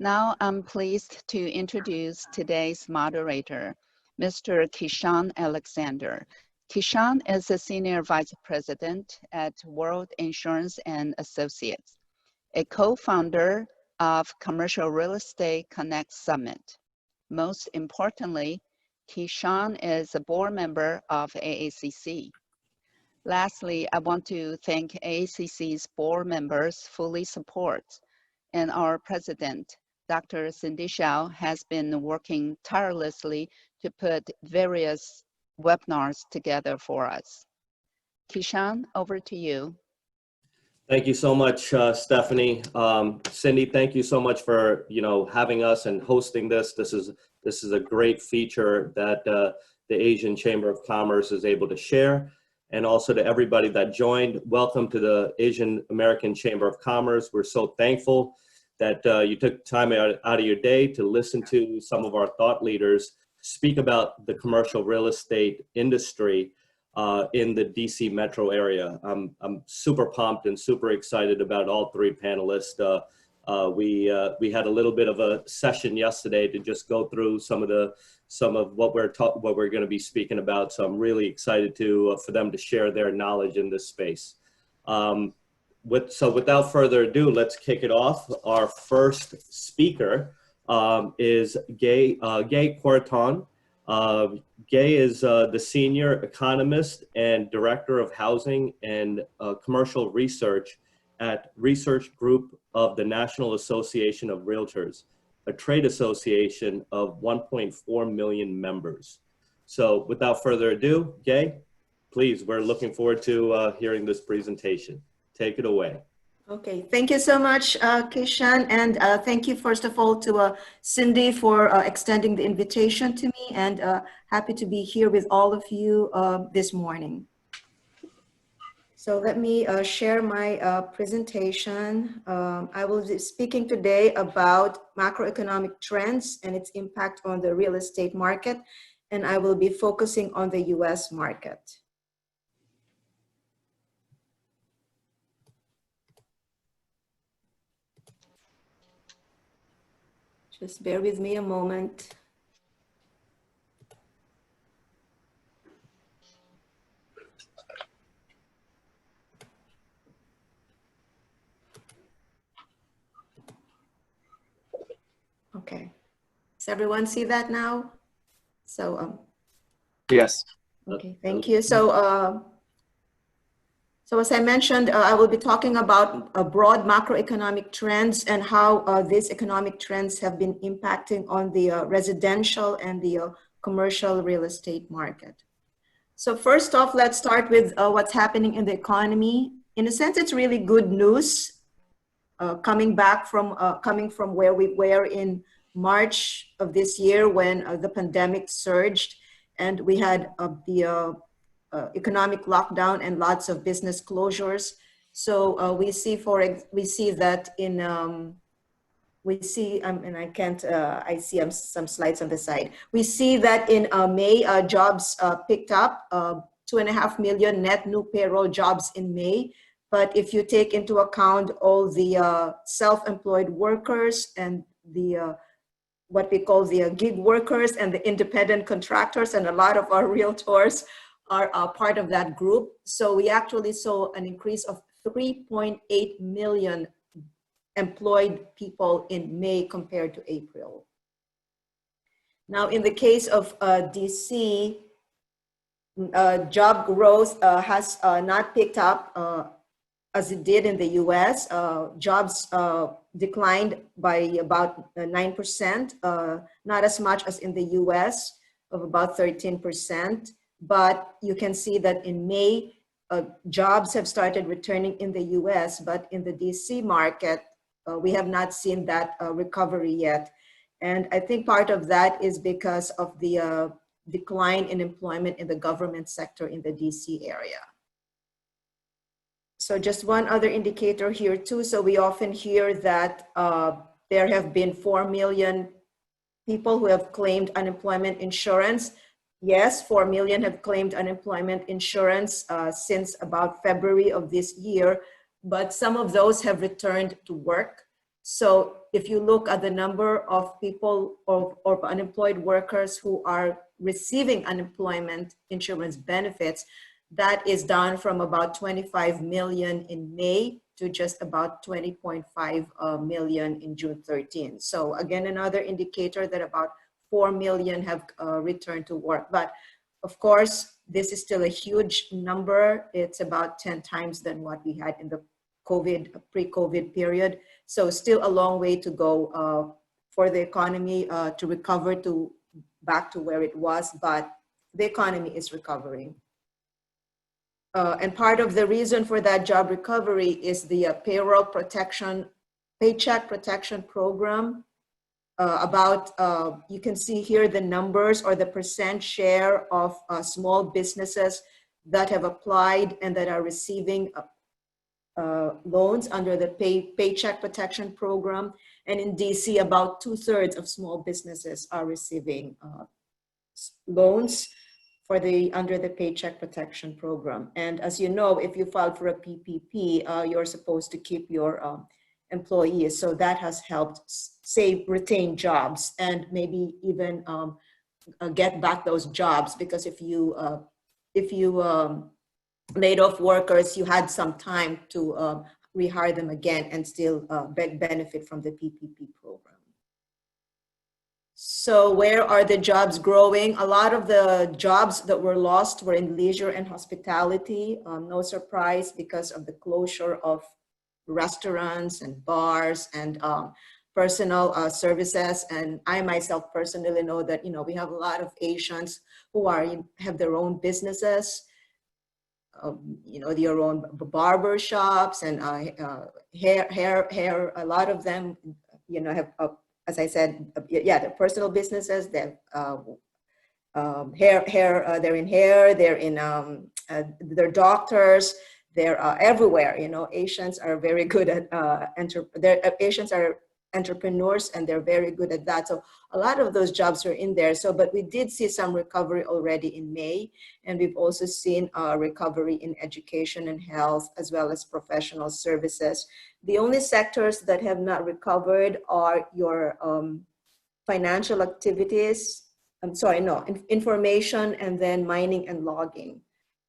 Now I'm pleased to introduce today's moderator, Mr. Kishan Alexander. Kishan is a Senior Vice President at World Insurance and Associates, a co-founder of Commercial Real Estate Connect Summit. Most importantly, Kishan is a board member of AACC. Lastly, I want to thank AACC's board members fully support, and our president, Dr. Cindy Xiao, has been working tirelessly to put various webinars together for us. Kishan, over to you. Thank you so much, Stephanie. Cindy, thank you so much for having us and hosting this. This is a great feature that the Asian Chamber of Commerce is able to share. And also to everybody that joined, welcome to the Asian American Chamber of Commerce. We're so thankful that you took time out of your day to listen to some of our thought leaders speak about the commercial real estate industry in the DC metro area. I'm super pumped and super excited about all three panelists. We had a little bit of a session yesterday to just go through some of what we're going to be speaking about. So I'm really excited for them to share their knowledge in this space. So without further ado, let's kick it off. Our first speaker is Gay Quarton. Gay is the Senior Economist and Director of Housing and Commercial Research at Research Group of the National Association of Realtors, a trade association of 1.4 million members. So without further ado, Gay, please, we're looking forward to hearing this presentation. Take it away. Okay, thank you so much, Kishan, and thank you first of all to Cindy for extending the invitation to me, and happy to be here with all of you this morning. So let me share my presentation. I will be speaking today about macroeconomic trends and its impact on the real estate market, and I will be focusing on the US market. Just bear with me a moment. Okay. Does everyone see that now? So, yes. Okay, thank you. So, so as I mentioned, I will be talking about broad macroeconomic trends and how these economic trends have been impacting on the residential and the commercial real estate market. So first off, let's start with what's happening in the economy. In a sense, it's really good news coming from where we were in March of this year when the pandemic surged and we had the economic lockdown and lots of business closures. So we see that in and I can't I see some slides on the side. We see that in May jobs picked up 2.5 million net new payroll jobs in May. But if you take into account all the self-employed workers and the what we call the gig workers and the independent contractors, and a lot of our realtors are part of that group. So we actually saw an increase of 3.8 million employed people in May compared to April. Now, in the case of DC, job growth has not picked up as it did in the US. Jobs declined by about 9%, not as much as in the US of about 13%. But you can see that in May, jobs have started returning in the US, but in the DC market, we have not seen that recovery yet. And I think part of that is because of the decline in employment in the government sector in the DC area. So just one other indicator here too. So we often hear that there have been 4 million people who have claimed unemployment insurance. Yes, 4 million have claimed unemployment insurance since about February of this year, but some of those have returned to work. So if you look at the number of people or unemployed workers who are receiving unemployment insurance benefits, that is down from about 25 million in May to just about 20.5 million in June 13. So again, another indicator that about 4 million have returned to work. But of course, this is still a huge number. It's about 10 times than what we had in the pre-COVID period. So still a long way to go for the economy to recover back to where it was, but the economy is recovering. And part of the reason for that job recovery is the Paycheck Protection Program. You can see here the numbers or the percent share of small businesses that have applied and that are receiving loans under the Paycheck Protection Program. And in DC, about 2/3 of small businesses are receiving loans under the Paycheck Protection Program. And as you know, if you filed for a PPP, you're supposed to keep your employees. So that has helped retain jobs and maybe even get back those jobs, because if you laid off workers, you had some time to rehire them again and still benefit from the PPP program. So where are the jobs growing? A lot of the jobs that were lost were in leisure and hospitality. No surprise, because of the closure of restaurants and bars and personal services. And I myself personally know that, we have a lot of Asians who have their own businesses, their own barber shops and hair. A lot of them, have, as I said, they're personal businesses. They're they're in hair. They're in they're doctors. They're everywhere. Asians are very good at Asians are entrepreneurs, and they're very good at that. So a lot of those jobs are in there. So, but we did see some recovery already in May, and we've also seen a recovery in education and health, as well as professional services. The only sectors that have not recovered are your financial activities. Information, and then mining and logging.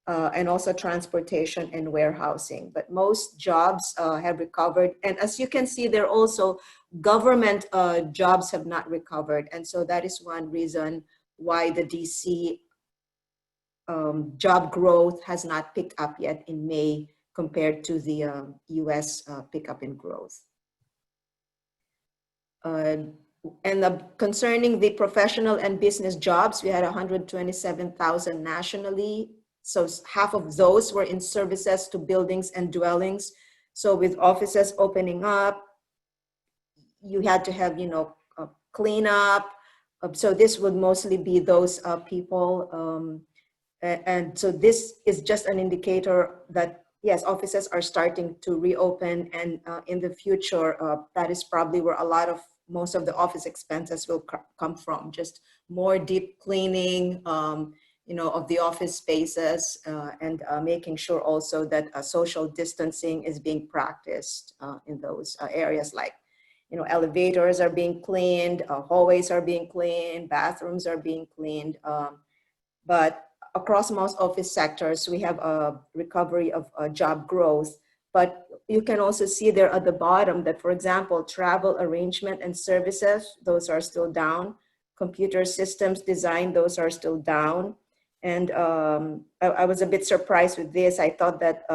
And also transportation and warehousing. But most jobs have recovered. And as you can see, there also government jobs have not recovered. And so that is one reason why the DC job growth has not picked up yet in May compared to the US pickup in growth. Concerning the professional and business jobs, we had 127,000 nationally. So half of those were in services to buildings and dwellings. So with offices opening up, you had to have, clean up. So this would mostly be those people. And so this is just an indicator that, yes, offices are starting to reopen. And in the future, that is probably where most of the office expenses will come from. Just more deep cleaning, of the office spaces, and making sure also that social distancing is being practiced in those areas, like, elevators are being cleaned, hallways are being cleaned, bathrooms are being cleaned. But across most office sectors, we have a recovery of job growth. But you can also see there at the bottom that, for example, travel arrangement and services, those are still down. Computer systems design, those are still down. And I was a bit surprised with this. I thought that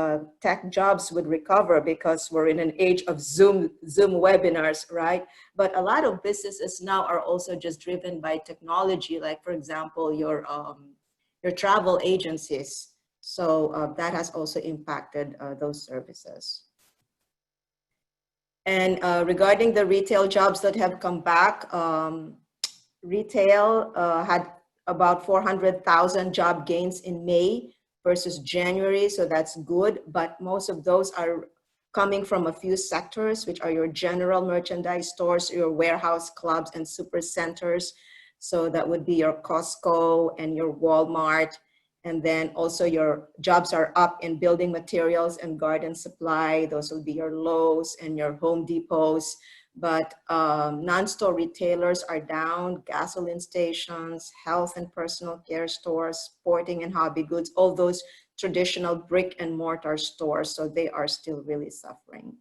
tech jobs would recover because we're in an age of Zoom webinars, right? But a lot of businesses now are also just driven by technology, like, for example, your travel agencies. So that has also impacted those services. And regarding the retail jobs that have come back, retail had about 400,000 job gains in May versus January, so that's good. But most of those are coming from a few sectors, which are your general merchandise stores, your warehouse clubs and super centers. So that would be your Costco and your Walmart. And then also your jobs are up in building materials and garden supply. Those will be your Lowe's and your Home Depots. but non-store retailers are down, gasoline stations, health and personal care stores, sporting and hobby goods, all those traditional brick and mortar stores, so they are still really suffering.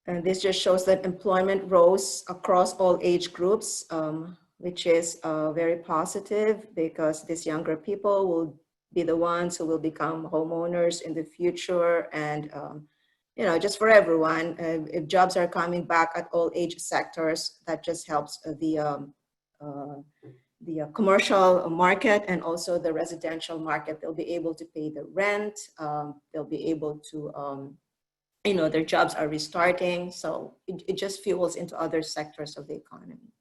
And this just shows that employment rose across all age groups, which is very positive because these younger people will be the ones who will become homeowners in the future. And, you know, just for everyone, if jobs are coming back at all age sectors, that just helps the commercial market and also the residential market. They'll be able to pay the rent. They'll be able to, you know, their jobs are restarting. So it just fuels into other sectors of the economy.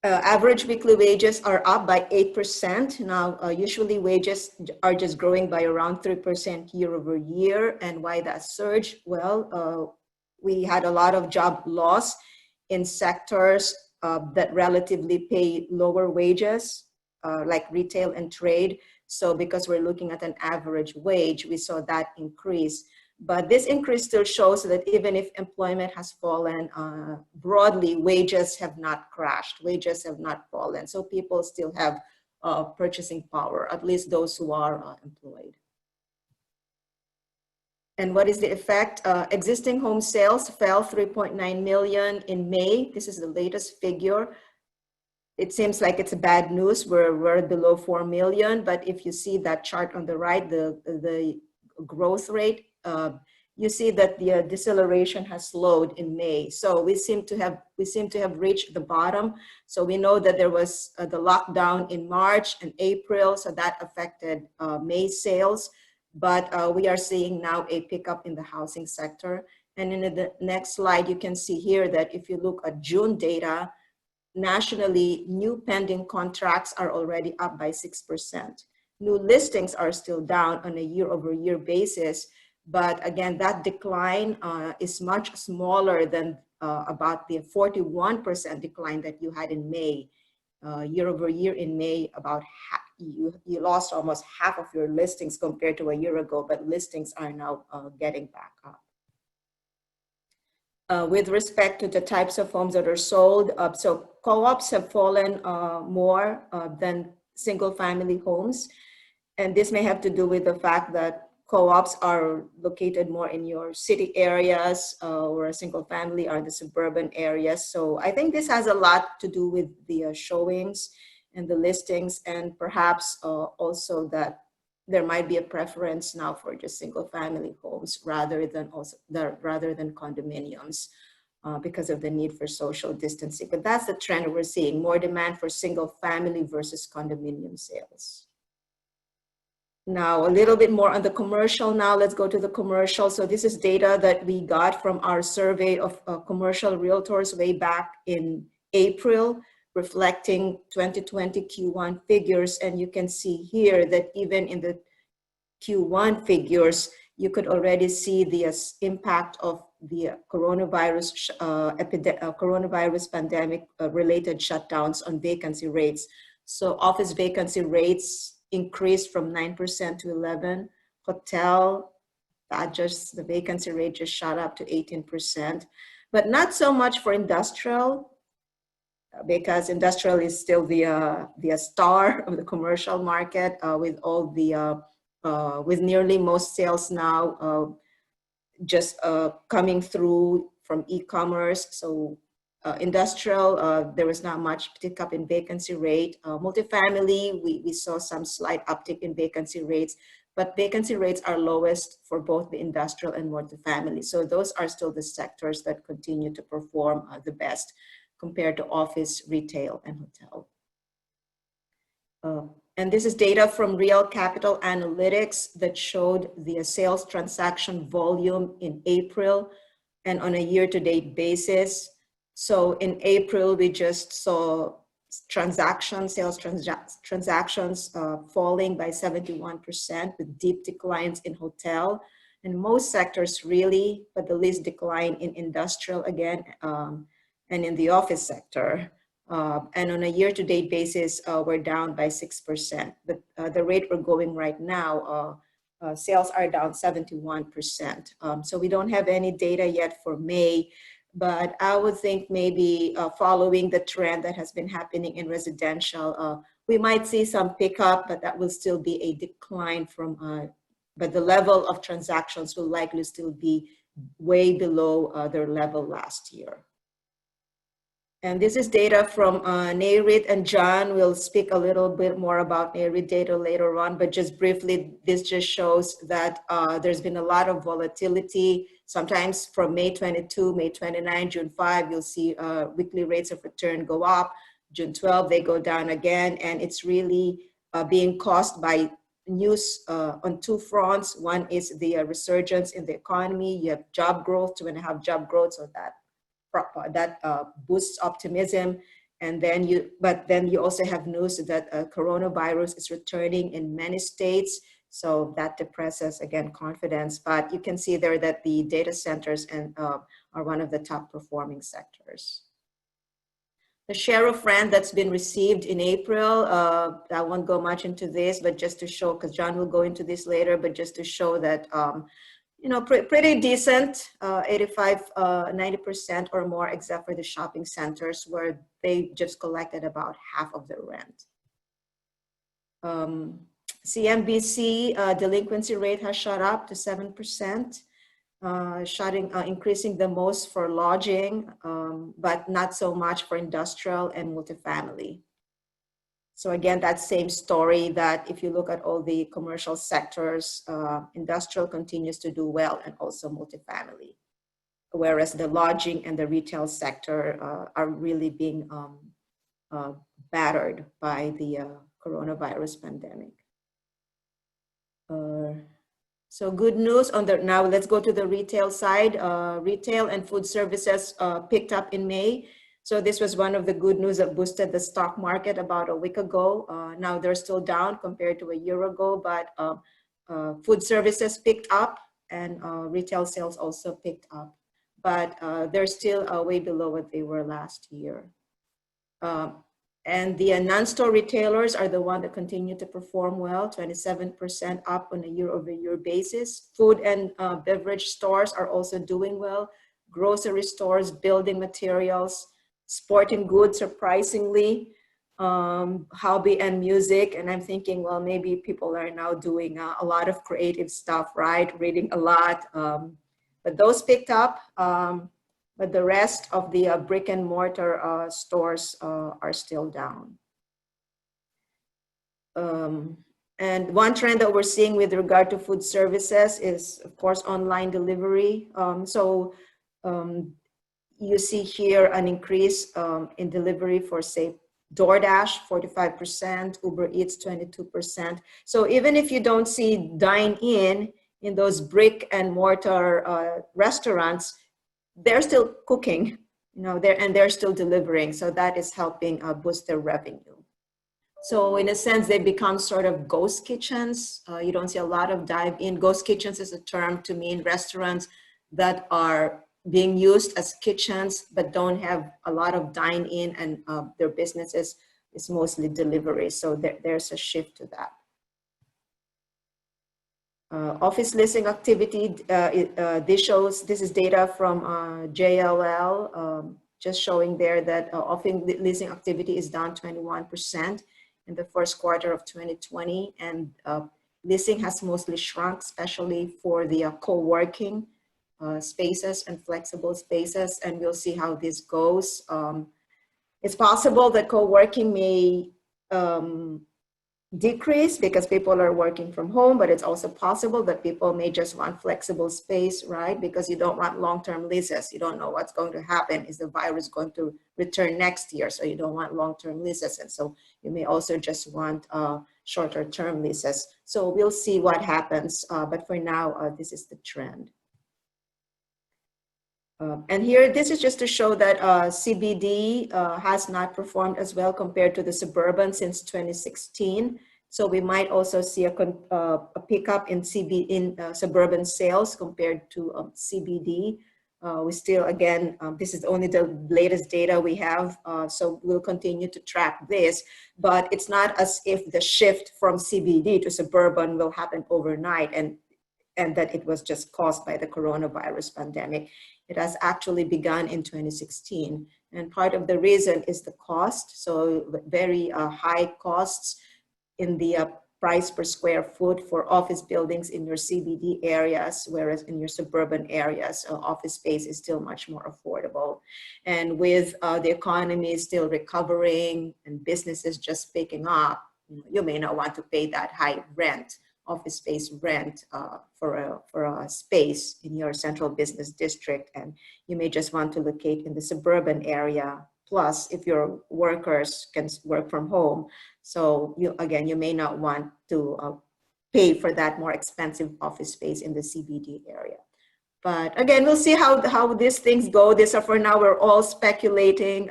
Average weekly wages are up by 8%. Now, usually wages are just growing by around 3% year over year. And why that surge? Well, we had a lot of job loss in sectors that relatively pay lower wages, like retail and trade. So because we're looking at an average wage, we saw that increase. But this increase still shows that even if employment has fallen, broadly, wages have not crashed, wages have not fallen. So people still have purchasing power, at least those who are employed. And what is the effect? Existing home sales fell 3.9 million in May. This is the latest figure. It seems like it's bad news. We're below 4 million, but if you see that chart on the right, the growth rate, you see that the deceleration has slowed in May. So we seem to have reached the bottom. So we know that there was the lockdown in March and April, so that affected May sales. But we are seeing now a pickup in the housing sector. And in the next slide, you can see here that if you look at June data, nationally, new pending contracts are already up by 6%. New listings are still down on a year-over-year basis, but again, that decline is much smaller than about the 41% decline that you had in May. Year-over-year in May, about you lost almost half of your listings compared to a year ago, but listings are now getting back up. With respect to the types of homes that are sold, so co-ops have fallen more than single-family homes. And this may have to do with the fact that co-ops are located more in your city areas, or a single family are the suburban areas. So I think this has a lot to do with the showings and the listings, and perhaps also that there might be a preference now for just single family homes rather than condominiums because of the need for social distancing. But that's the trend we're seeing, more demand for single family versus condominium sales. Now, a little bit more on the commercial now. Let's go to the commercial. So this is data that we got from our survey of commercial realtors way back in April, reflecting 2020 Q1 figures. And you can see here that even in the Q1 figures, you could already see the impact of the coronavirus pandemic related shutdowns on vacancy rates. So office vacancy rates increased from 9% to 11%. Hotel, the vacancy rate just shot up to 18%, but not so much for industrial, because industrial is still the star of the commercial market, with all the with nearly most sales now just coming through from e-commerce. So industrial, there was not much pickup in vacancy rate. Multifamily, we saw some slight uptick in vacancy rates, but vacancy rates are lowest for both the industrial and multifamily. So those are still the sectors that continue to perform the best compared to office, retail, and hotel. And this is data from Real Capital Analytics that showed the sales transaction volume in April and on a year-to-date basis. So in April, we just saw sales transactions falling by 71% with deep declines in hotel and most sectors really, but the least decline in industrial again, and in the office sector. And on a year-to-date basis, we're down by 6%. The rate we're going right now, sales are down 71%. So we don't have any data yet for May, but I would think maybe following the trend that has been happening in residential, we might see some pickup, but that will still be a decline from, but the level of transactions will likely still be way below their level last year. And this is data from NAREIT, and John will speak a little bit more about NAREIT data later on, but just briefly, this just shows that there's been a lot of volatility. Sometimes from May 22, May 29, June 5, you'll see weekly rates of return go up. June 12, they go down again, and it's really being caused by news on two fronts. One is the resurgence in the economy. You have job growth, 2.5 job growth, so that boosts optimism. And then you also have news that coronavirus is returning in many states. So that depresses, again, confidence. But you can see there that the data centers are one of the top performing sectors. The share of rent that's been received in April, I won't go much into this, but just to show, because John will go into this later, but just to show that pretty decent, 85, 90% or more, except for the shopping centers where they just collected about half of the rent. CNBC delinquency rate has shot up to 7%, increasing the most for lodging, but not so much for industrial and multifamily. So again, that same story that if you look at all the commercial sectors, industrial continues to do well, and also multifamily, whereas the lodging and the retail sector are really being battered by the coronavirus pandemic. So good news on the, now let's go to the retail side. Retail and food services picked up in May. So this was one of the good news that boosted the stock market about a week ago. Now they're still down compared to a year ago, but food services picked up and retail sales also picked up. But they're still way below what they were last year. And the non-store retailers are the one that continue to perform well, 27% up on a year-over-year basis. Food and beverage stores are also doing well. Grocery stores, building materials, sporting goods, surprisingly, hobby and music. And I'm thinking, well, maybe people are now doing a lot of creative stuff, right? Reading a lot. But those picked up. But the rest of the brick and mortar stores are still down. And one trend that we're seeing with regard to food services is, of course, online delivery. You see here an increase in delivery for, say, DoorDash, 45%, Uber Eats, 22%. So even if you don't see dine-in in those brick and mortar restaurants, they're still cooking, they're still delivering. So that is helping boost their revenue. So in a sense, they become sort of ghost kitchens. You don't see a lot of dive-in. Ghost kitchens is a term to mean restaurants that are being used as kitchens, but don't have a lot of dine-in, and their business is mostly delivery. So there's a shift to that. Office leasing activity, this is data from JLL, just showing there that office leasing activity is down 21% in the first quarter of 2020. And leasing has mostly shrunk, especially for the co-working spaces and flexible spaces. And we'll see how this goes. It's possible that co-working may decrease because people are working from home, but it's also possible that people may just want flexible space, right? Because you don't want long-term leases. You don't know what's going to happen. Is the virus going to return next year? So you don't want long-term leases. And so you may also just want shorter term leases. So we'll see what happens. But for now, this is the trend. And here, this is just to show that CBD has not performed as well compared to the suburban since 2016. So we might also see a pickup in suburban sales compared to CBD. We still, again, this is only the latest data we have, so we'll continue to track this. But it's not as if the shift from CBD to suburban will happen overnight. And and that it was just caused by the coronavirus pandemic. It has actually begun in 2016. And part of the reason is the cost. So very high costs in the price per square foot for office buildings in your CBD areas, whereas in your suburban areas, office space is still much more affordable. And with the economy still recovering and businesses just picking up, you may not want to pay that high rent, office space rent for a space in your central business district. And you may just want to locate in the suburban area. Plus, if your workers can work from home, so you may not want to pay for that more expensive office space in the CBD area. But again, we'll see how these things go. These are for now, we're all speculating.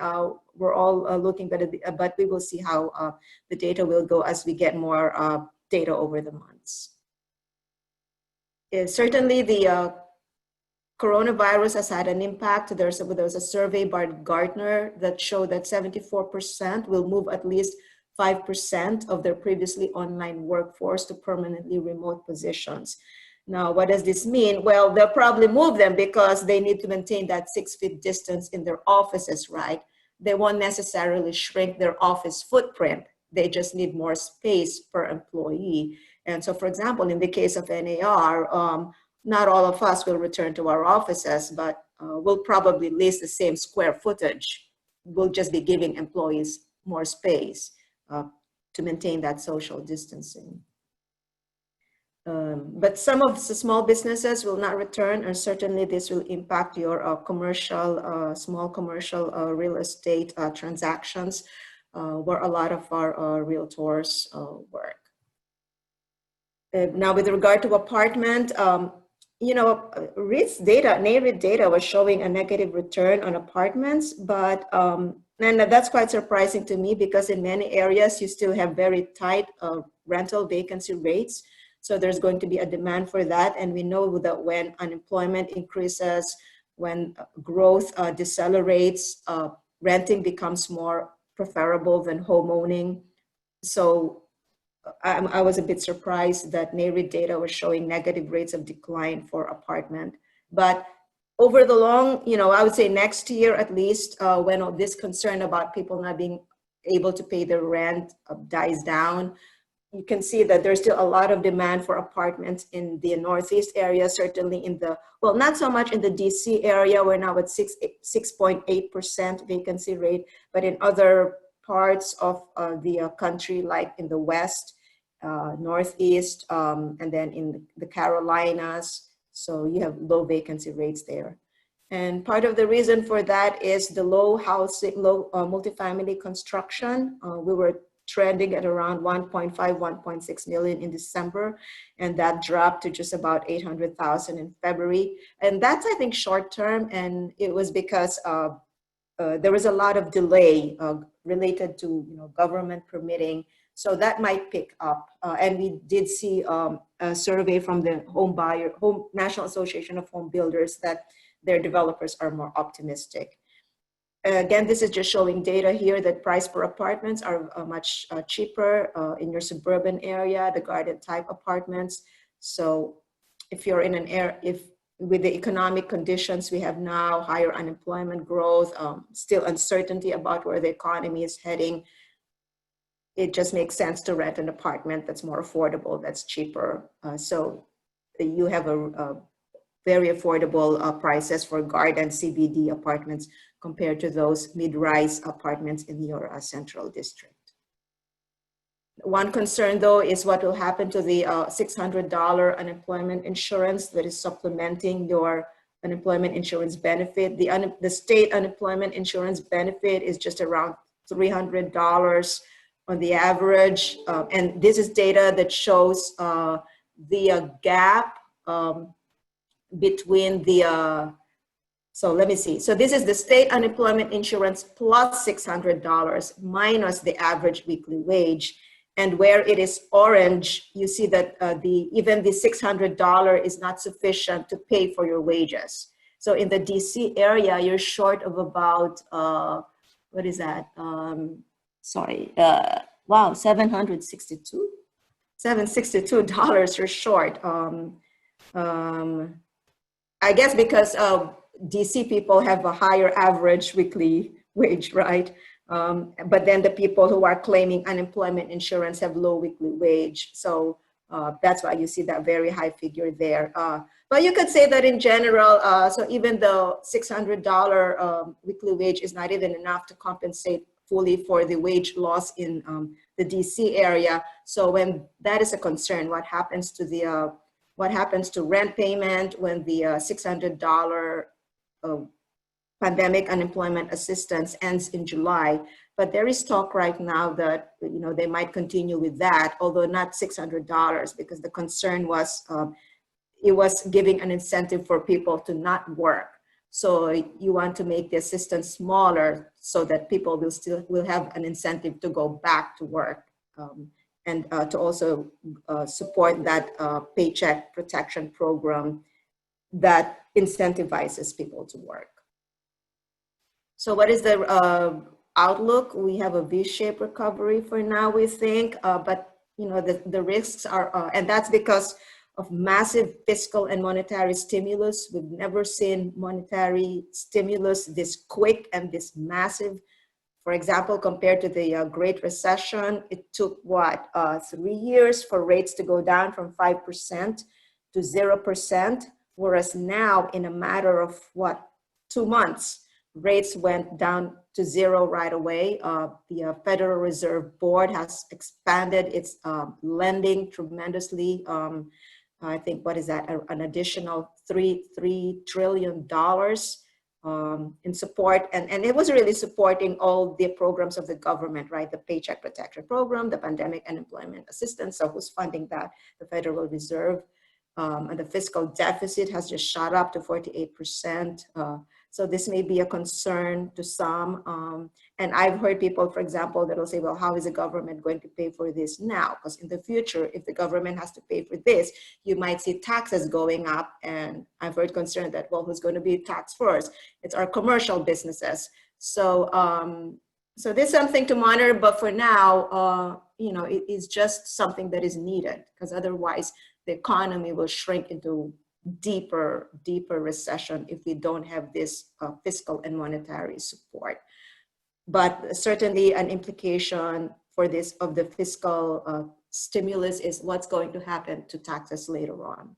We're all looking, but we will see how the data will go as we get more data over the months. Certainly the coronavirus has had an impact. There was a survey by Gartner that showed that 74% will move at least 5% of their previously online workforce to permanently remote positions. Now, what does this mean? Well, they'll probably move them because they need to maintain that 6 feet distance in their offices, right? They won't necessarily shrink their office footprint. They just need more space per employee. And so, for example, in the case of NAR, not all of us will return to our offices, but we'll probably lease the same square footage. We'll just be giving employees more space to maintain that social distancing. But some of the small businesses will not return, and certainly this will impact your small commercial real estate transactions, where a lot of our realtors work. Now, with regard to apartment, NAREIT data was showing a negative return on apartments, but and that's quite surprising to me because in many areas you still have very tight rental vacancy rates. So there's going to be a demand for that. And we know that when unemployment increases, when growth decelerates, renting becomes more preferable than home owning. So I was a bit surprised that NAREIT data was showing negative rates of decline for apartment. But over the long, I would say next year at least, when all this concern about people not being able to pay their rent dies down, you can see that there's still a lot of demand for apartments in the Northeast area, certainly not so much in the DC area, we're now at 6.8% vacancy rate, but in other parts of the country, like in the West, Northeast, and then in the Carolinas. So you have low vacancy rates there. And part of the reason for that is the low multifamily construction. We were trending at around 1.5, 1.6 million in December, and that dropped to just about 800,000 in February. And that's, I think, short term, and it was because there was a lot of delay related to government permitting, so that might pick up. And we did see a survey from the National Association of Home Builders that their developers are more optimistic. Again, this is just showing data here that price per apartments are much cheaper in your suburban area, the garden type apartments. So if you're in an area, with the economic conditions we have now, higher unemployment growth, still uncertainty about where the economy is heading, it just makes sense to rent an apartment that's more affordable, that's cheaper. So you have a very affordable prices for garden CBD apartments compared to those mid-rise apartments in your central district. One concern, though, is what will happen to the $600 unemployment insurance that is supplementing your unemployment insurance benefit. The state unemployment insurance benefit is just around $300 on the average. And this is data that shows the gap between the, so let me see. So this is the state unemployment insurance plus $600 minus the average weekly wage. And where it is orange, you see that even the $600 is not sufficient to pay for your wages. So in the DC area, you're short of about, what is that? $762 you're short. I guess because DC people have a higher average weekly wage, right? But then the people who are claiming unemployment insurance have low weekly wage. So that's why you see that very high figure there. But you could say that in general, so even the $600 weekly wage is not even enough to compensate fully for the wage loss in the DC area. So when that is a concern, what happens to rent payment when the $600 pandemic unemployment assistance ends in July? But there is talk right now that they might continue with that, although not $600, because the concern was it was giving an incentive for people to not work. So you want to make the assistance smaller so that people will have an incentive to go back to work, and to also support that paycheck protection program that incentivizes people to work. So what is the outlook? We have a V-shaped recovery for now, we think, but the risks are, and that's because of massive fiscal and monetary stimulus. We've never seen monetary stimulus this quick and this massive. For example, compared to the Great Recession, it took 3 years for rates to go down from 5% to 0%, whereas now in a matter of 2 months, rates went down to 0 right away. The Federal Reserve Board has expanded its lending tremendously. I think, what is that, an additional $3 trillion in support. And it was really supporting all the programs of the government, right? The Paycheck Protection Program, the Pandemic Unemployment Assistance. So who's funding that? The Federal Reserve. And the fiscal deficit has just shot up to 48%. So this may be a concern to some. And I've heard people, for example, that will say, well, how is the government going to pay for this now? Because in the future, if the government has to pay for this, you might see taxes going up. And I've heard concern that, well, who's going to be taxed first? It's our commercial businesses. So, so there's something to monitor, but for now, it is just something that is needed, because otherwise the economy will shrink into deeper recession if we don't have this fiscal and monetary support. But certainly an implication for this of the fiscal stimulus is what's going to happen to taxes later on.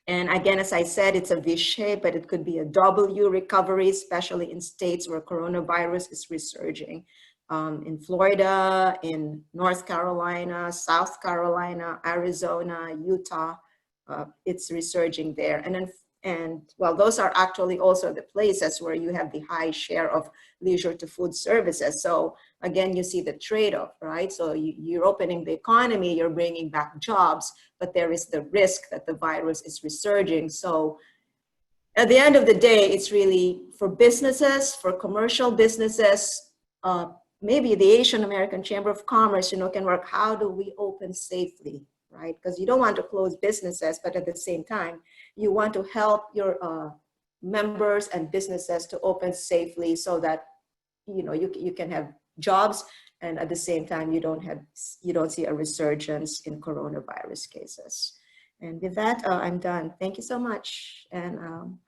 And again, as I said, it's a V shape, but it could be a W recovery, especially in states where coronavirus is resurging. In Florida, in North Carolina, South Carolina, Arizona, Utah, it's resurging there. And well, those are actually also the places where you have the high share of leisure to food services. So again, you see the trade-off, right? So you're opening the economy, you're bringing back jobs, but there is the risk that the virus is resurging. So at the end of the day, it's really for businesses, for commercial businesses, maybe the Asian American Chamber of Commerce, can work, how do we open safely, right? Because you don't want to close businesses, but at the same time, you want to help your members and businesses to open safely so that, you can have jobs, and at the same time, you don't see a resurgence in coronavirus cases. And with that, I'm done. Thank you so much. And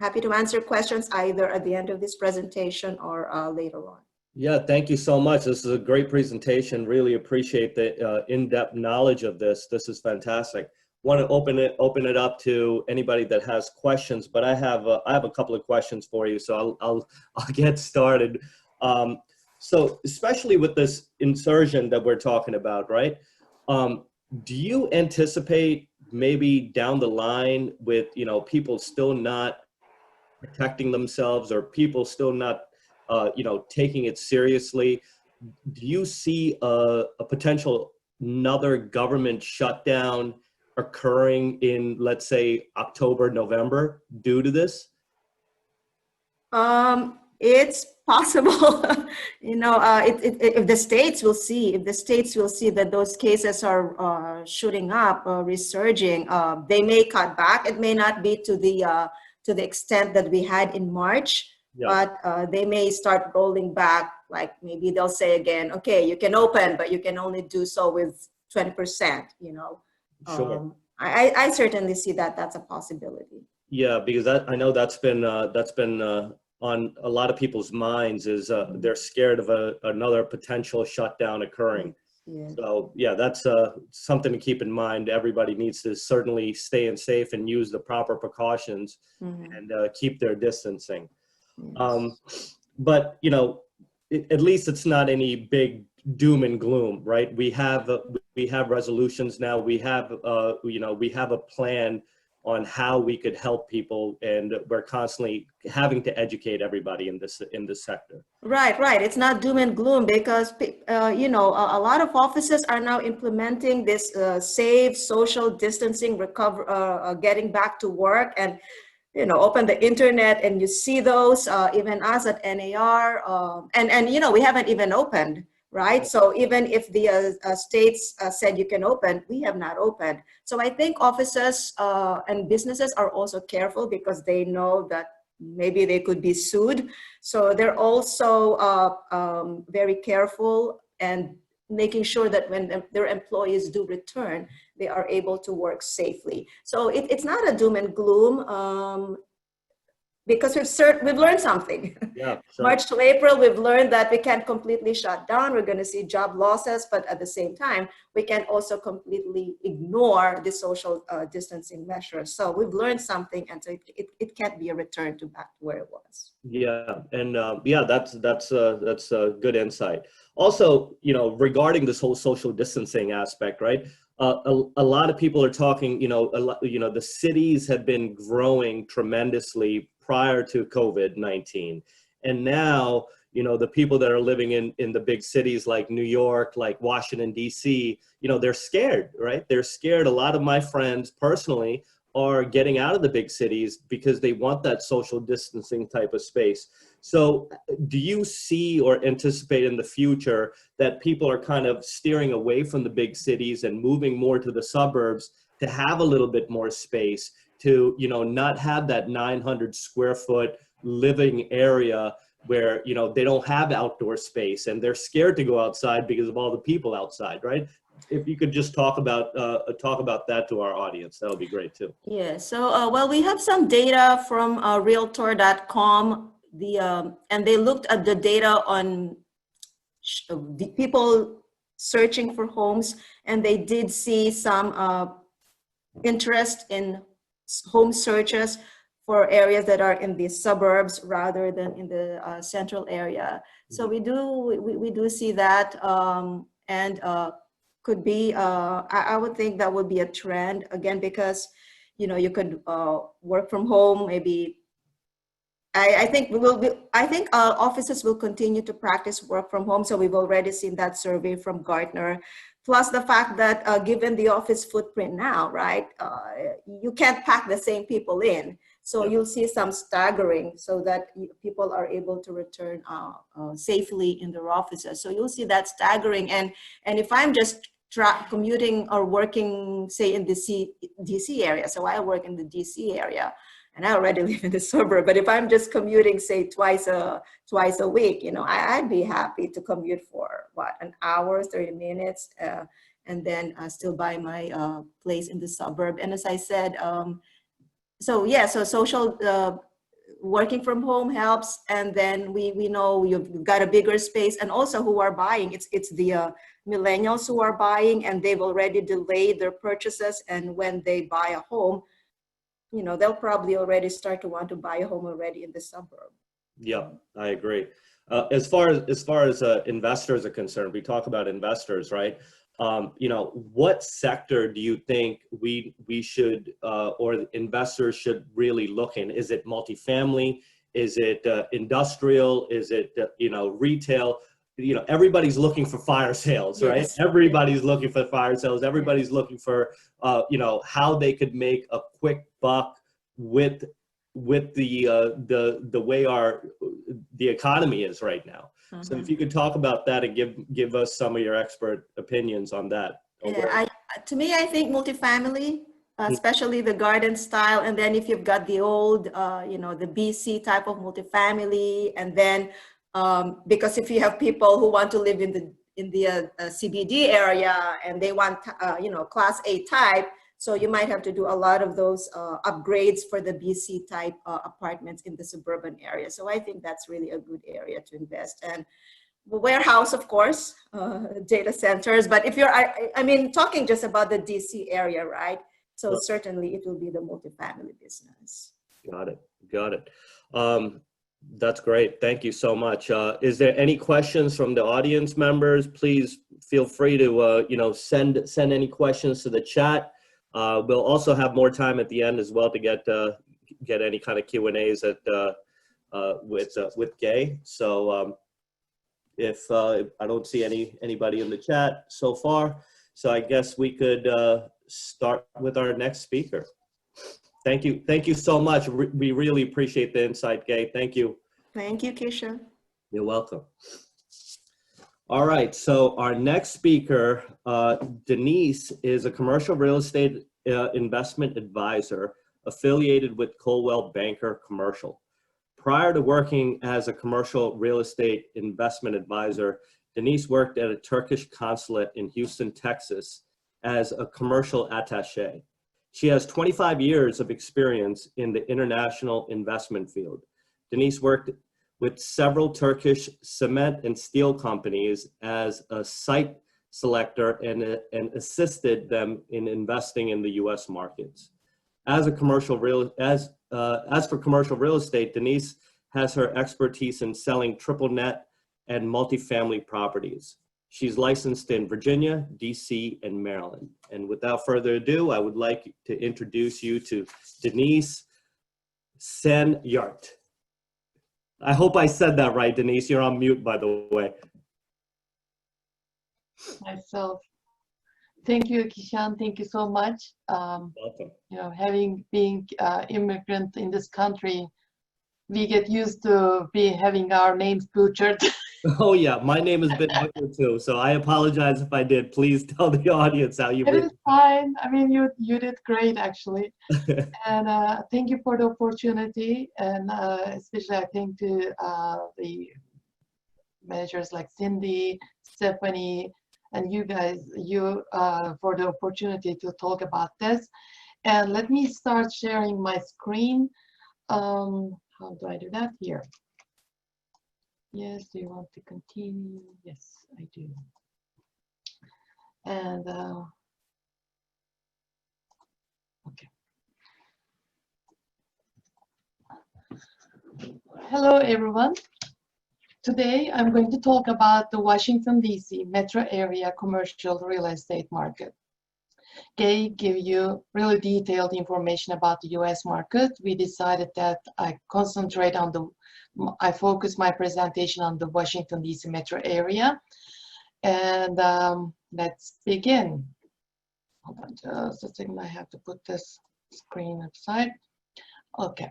happy to answer questions either at the end of this presentation or later on. Yeah, thank you so much. This is a great presentation. Really appreciate the in-depth knowledge of this. This is fantastic. Want to open it up to anybody that has questions, but I have a couple of questions for you, so I'll get started. So especially with this insurgent that we're talking about, right? Do you anticipate maybe down the line with people still not protecting themselves, or people still not taking it seriously? Do you see a potential another government shutdown occurring in, let's say, October, November due to this? It's possible. If the states will see, that those cases are shooting up, resurging, they may cut back. It may not be to the extent that we had in March. Yeah. But they may start rolling back, like maybe they'll say again, okay, you can open, but you can only do so with 20%, Sure. I certainly see that that's a possibility. Yeah, because I know that's been on a lot of people's minds is they're scared of another potential shutdown occurring. Yes. So yeah, that's something to keep in mind. Everybody needs to certainly stay in safe and use the proper precautions and keep their distancing. Yes. But you know, at least it's not any big doom and gloom, right? We have resolutions now. We have you know, we have a plan on how we could help people, and we're constantly having to educate everybody in this sector. Right, right. It's not doom and gloom because you know, a lot of offices are now implementing this safe social distancing, recover, getting back to work, and you know, open the internet and you see those. Even us at NAR, and you know, we haven't even opened, right? So even if the states said you can open, we have not opened. So I think offices and businesses are also careful because they know that maybe they could be sued. So they're also very careful and making sure that when their employees do return, they are able to work safely. So it's not a doom and gloom because we've learned something. Yeah, sure. March to April, we've learned that we can't completely shut down. We're going to see job losses, but at the same time, we can also completely ignore the social distancing measures. So we've learned something, and so it can't be a return to back to where it was. Yeah, and yeah, that's a good insight. Also, you know, regarding this whole social distancing aspect, right? A lot of people are talking, you know, the cities have been growing tremendously prior to COVID-19. And now, you know, the people that are living in the big cities like New York, like Washington, D.C., you know, they're scared, right? They're scared. A lot of my friends personally are getting out of the big cities because they want that social distancing type of space. So do you see or anticipate in the future that people are kind of steering away from the big cities and moving more to the suburbs to have a little bit more space, to, you know, not have that 900 square foot living area where, you know, they don't have outdoor space and they're scared to go outside because of all the people outside, right? If you could just talk about that to our audience, that'll be great too. Yeah, so well, we have some data from Realtor.com, and they looked at the data on the people searching for homes, and they did see some interest in home searches for areas that are in the suburbs rather than in the central area. So we do see that, and could be, I would think that would be a trend again, because, you know, you could work from home. Maybe I think offices will continue to practice work from home. So we've already seen that survey from Gartner. Plus the fact that given the office footprint now, right, you can't pack the same people in. So you'll see some staggering so that people are able to return safely in their offices. So you'll see that staggering. And if I'm just commuting or working, say, in the DC area, so I work in the DC area, and I already live in the suburb, but if I'm just commuting, say, twice a week, you know, I'd be happy to commute for what, an hour, 30 minutes, and then still buy my place in the suburb. And as I said, so yeah, so social working from home helps, and then we know you've got a bigger space, and also who are buying, it's the millennials who are buying, and they've already delayed their purchases, and when they buy a home, you know, they'll probably already start to want to buy a home already in the suburb. Yeah, I agree. As far as investors are concerned, we talk about investors, right? You know, what sector do you think we should or investors should really look in? Is it multifamily? Is it industrial? Is it you know, retail? You know, everybody's looking for fire sales, right? Yes. Everybody's looking for fire sales. Everybody's looking for you know, how they could make a quick buck with the way the economy is right now. So if you could talk about that and give us some of your expert opinions on that. Yeah, to me, I think multifamily, especially the garden style, and then if you've got the old, you know, the BC type of multifamily, and then because if you have people who want to live in the CBD area and they want you know, Class A type, So you might have to do a lot of those upgrades for the BC type apartments in the suburban area. So I think that's really a good area to invest. And warehouse, of course, data centers. But if you're, I mean, talking just about the DC area, right? So certainly it will be the multifamily business. Got it. Got it. That's great. Thank you so much. Is there any questions from the audience members? Please feel free to, send any questions to the chat. We'll also have more time at the end as well to get any kind of Q&As with Gay. So if I don't see anybody in the chat so far, so I guess we could start with our next speaker. Thank you so much. We really appreciate the insight, Gay. Thank you. Thank you, Keisha. You're welcome. All right, so our next speaker, Denise, is a commercial real estate investment advisor affiliated with Coldwell Banker Commercial. Prior to working as a commercial real estate investment advisor, Denise worked at a Turkish consulate in Houston, Texas, as a commercial attaché. She has 25 years of experience in the international investment field. Denise worked with several Turkish cement and steel companies as a site selector and assisted them in investing in the U.S. markets. As for commercial real estate, Denise has her expertise in selling triple net and multifamily properties. She's licensed in Virginia, DC, and Maryland. And without further ado, I would like to introduce you to Denise Sen-Yart. I hope I said that right, Denise. You're on mute, by the way. Myself. Thank you, Kishan. Thank you so much. Welcome. Being immigrant in this country, we get used to having our names butchered. Oh yeah, my name has been butchered too, so I apologize if I did. Please tell the audience how you. It is fine. I mean, you did great actually, and thank you for the opportunity, and especially I think to the managers like Cindy, Stephanie, and you guys, for the opportunity to talk about this. And let me start sharing my screen. How do I do that here? Yes, do you want to continue? Yes, I do. And okay. Hello, everyone. Today, I'm going to talk about the Washington, D.C. metro area commercial real estate market. Gay give you really detailed information about the U.S. market. We decided that I focus my presentation on the Washington, D.C. metro area. And let's begin. Hold on just a second, I have to put this screen aside. Okay.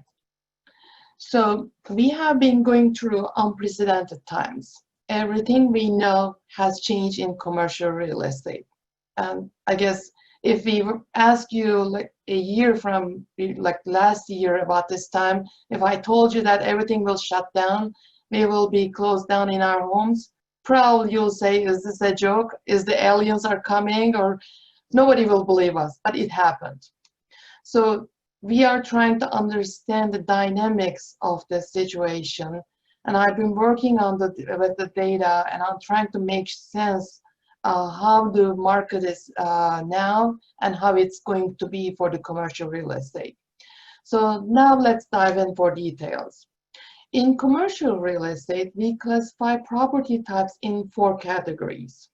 So we have been going through unprecedented times. Everything we know has changed in commercial real estate. And I guess if we ask you like a year from like last year about this time, if I told you that everything will shut down, we will be closed down in our homes, probably you'll say, is this a joke? Is the aliens are coming? Or nobody will believe us, but it happened. So we are trying to understand the dynamics of the situation. And I've been working on with the data, and I'm trying to make sense how the market is now and how it's going to be for the commercial real estate. So now let's dive in for details. In commercial real estate, we classify property types in 4 categories: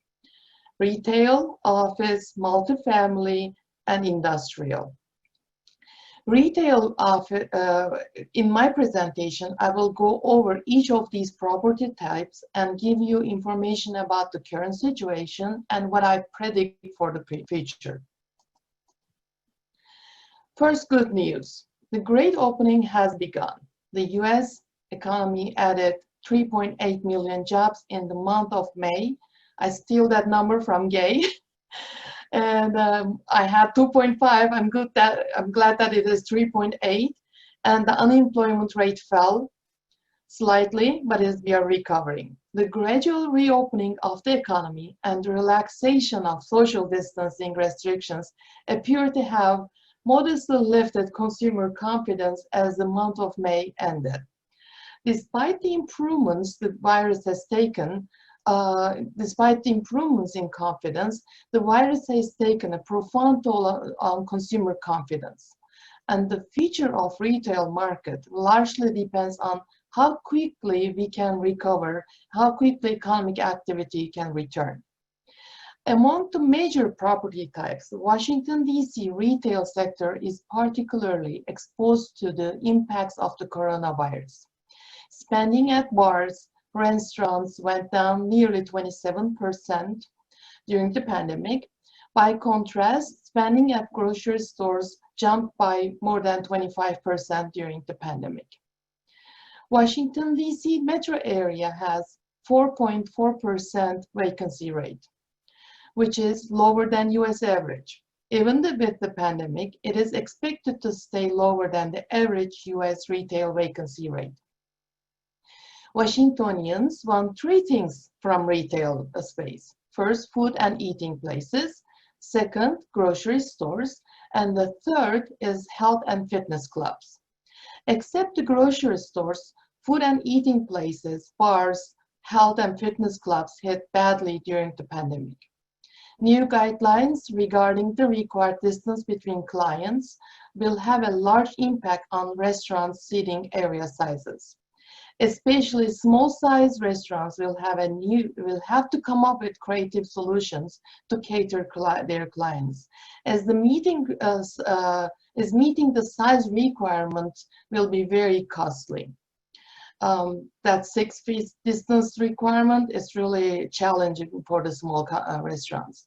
retail, office, multifamily, and industrial. Retail, in my presentation, I will go over each of these property types and give you information about the current situation and what I predict for the future. First, good news. The great opening has begun. The US economy added 3.8 million jobs in the month of May. I steal that number from Gay. And I had 2.5. I'm glad that it is 3.8. And the unemployment rate fell slightly, but we are recovering. the gradual reopening of the economy and the relaxation of social distancing restrictions appear to have modestly lifted consumer confidence as the month of May ended. Despite the improvements the virus has taken, despite the improvements in confidence, the virus has taken a profound toll on consumer confidence. And the future of retail market largely depends on how quickly we can recover, how quickly economic activity can return. Among the major property types, the Washington, D.C. retail sector is particularly exposed to the impacts of the coronavirus. Spending at bars, restaurants went down nearly 27% during the pandemic. By contrast, spending at grocery stores jumped by more than 25% during the pandemic. Washington, D.C. metro area has 4.4% vacancy rate, which is lower than U.S. average. Even with the pandemic, it is expected to stay lower than the average U.S. retail vacancy rate. Washingtonians want three things from retail space. First, food and eating places. Second, grocery stores. And the third is health and fitness clubs. Except the grocery stores, food and eating places, bars, health and fitness clubs hit badly during the pandemic. New guidelines regarding the required distance between clients will have a large impact on restaurant seating area sizes. Especially small-sized restaurants will have to come up with creative solutions to cater their clients, as meeting the size requirements will be very costly. That 6 feet distance requirement is really challenging for the small restaurants.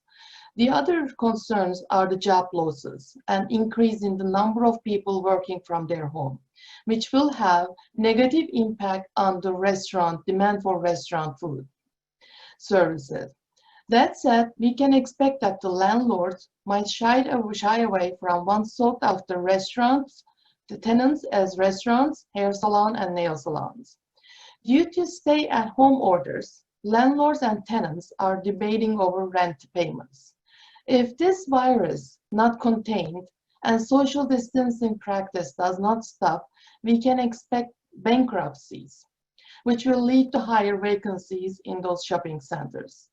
The other concerns are the job losses and increase in the number of people working from their home, which will have negative impact on the restaurant demand for restaurant food services. That said, we can expect that the landlords might shy away from one sort of the restaurants, the tenants as restaurants, hair salon, and nail salons. Due to stay-at-home orders, landlords and tenants are debating over rent payments. If this virus not contained and social distancing practice does not stop, we can expect bankruptcies, which will lead to higher vacancies in those shopping centers.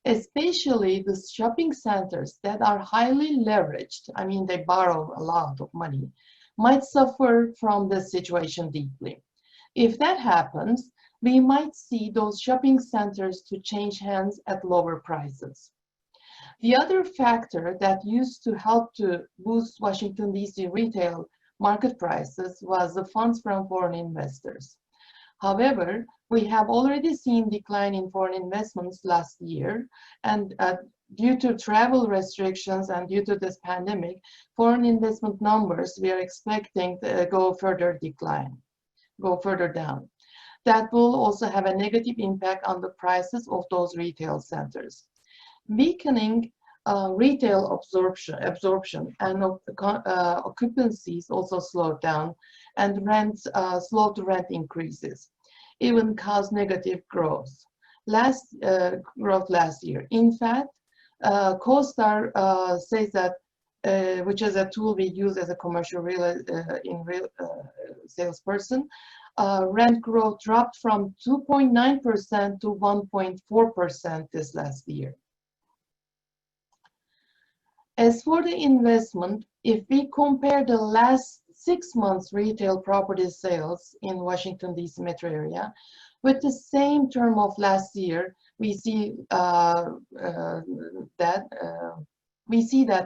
Especially the shopping centers that are highly leveraged, I mean they borrow a lot of money, might suffer from this situation deeply. If that happens, we might see those shopping centers to change hands at lower prices. The other factor that used to help to boost Washington, D.C. retail market prices was the funds from foreign investors. However, we have already seen decline in foreign investments last year, and due to travel restrictions and due to this pandemic, foreign investment numbers we are expecting to go further down. That will also have a negative impact on the prices of those retail centers. Weakening retail absorption and occupancies also slowed down, and slowed rent increases, even caused negative growth last year. In fact, CoStar says that, which is a tool we use as a commercial salesperson, rent growth dropped from 2.9% to 1.4% this last year. As for the investment, if we compare the last 6 months retail property sales in Washington, D.C. metro area with the same term of last year, we see that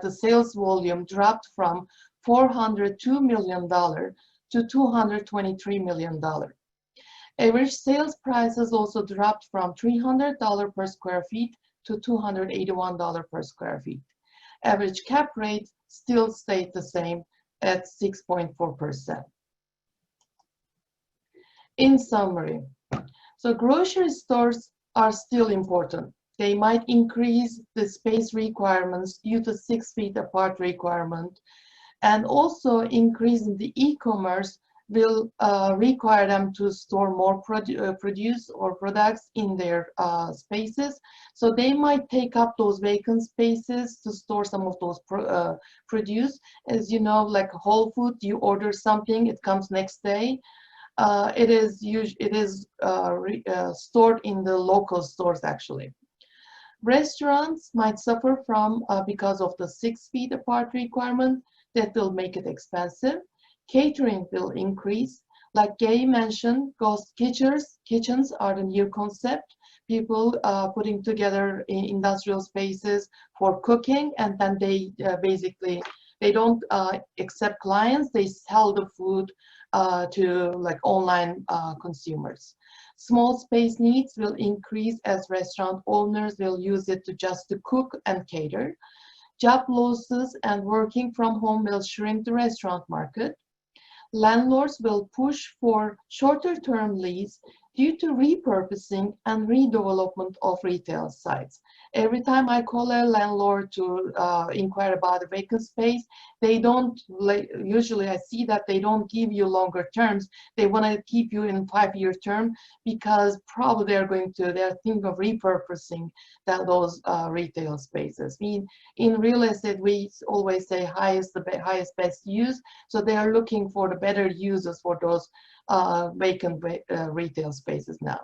the sales volume dropped from $402 million to $223 million. Average sales prices also dropped from $300 per square feet to $281 per square feet. Average cap rate still stayed the same at 6.4%. In summary, so grocery stores are still important. They might increase the space requirements due to 6 feet apart requirement, and also increase in the e-commerce will require them to store more produce or products in their spaces. So they might take up those vacant spaces to store some of those produce. As you know, like Whole Foods, you order something, it comes next day. It is stored in the local stores actually. Restaurants might suffer from because of the 6 feet apart requirement that will make it expensive. Catering will increase. Like Gay mentioned, ghost kitchens are the new concept. People putting together industrial spaces for cooking, and then they basically, they don't accept clients, they sell the food to like online consumers. Small space needs will increase as restaurant owners will use it to cook and cater. Job losses and working from home will shrink the restaurant market. Landlords will push for shorter-term lease due to repurposing and redevelopment of retail sites. Every time I call a landlord to inquire about a vacant space, they don't, usually I see that they don't give you longer terms. They want to keep you in 5-year term because probably they're thinking of repurposing those retail spaces. In real estate, we always say highest best use. So they are looking for the better uses for those vacant retail spaces now.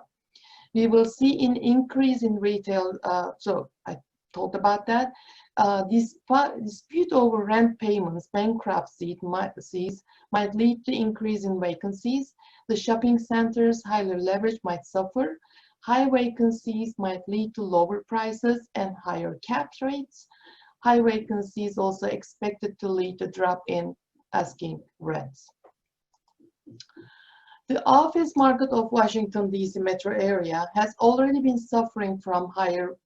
We will see an increase in retail, so I talked about that. Dispute over rent payments, bankruptcies might lead to increase in vacancies. The shopping centers, highly leveraged, might suffer. High vacancies might lead to lower prices and higher cap rates. High vacancies also expected to lead to drop in asking rents. The office market of Washington, D.C. metro area has already been suffering from higher,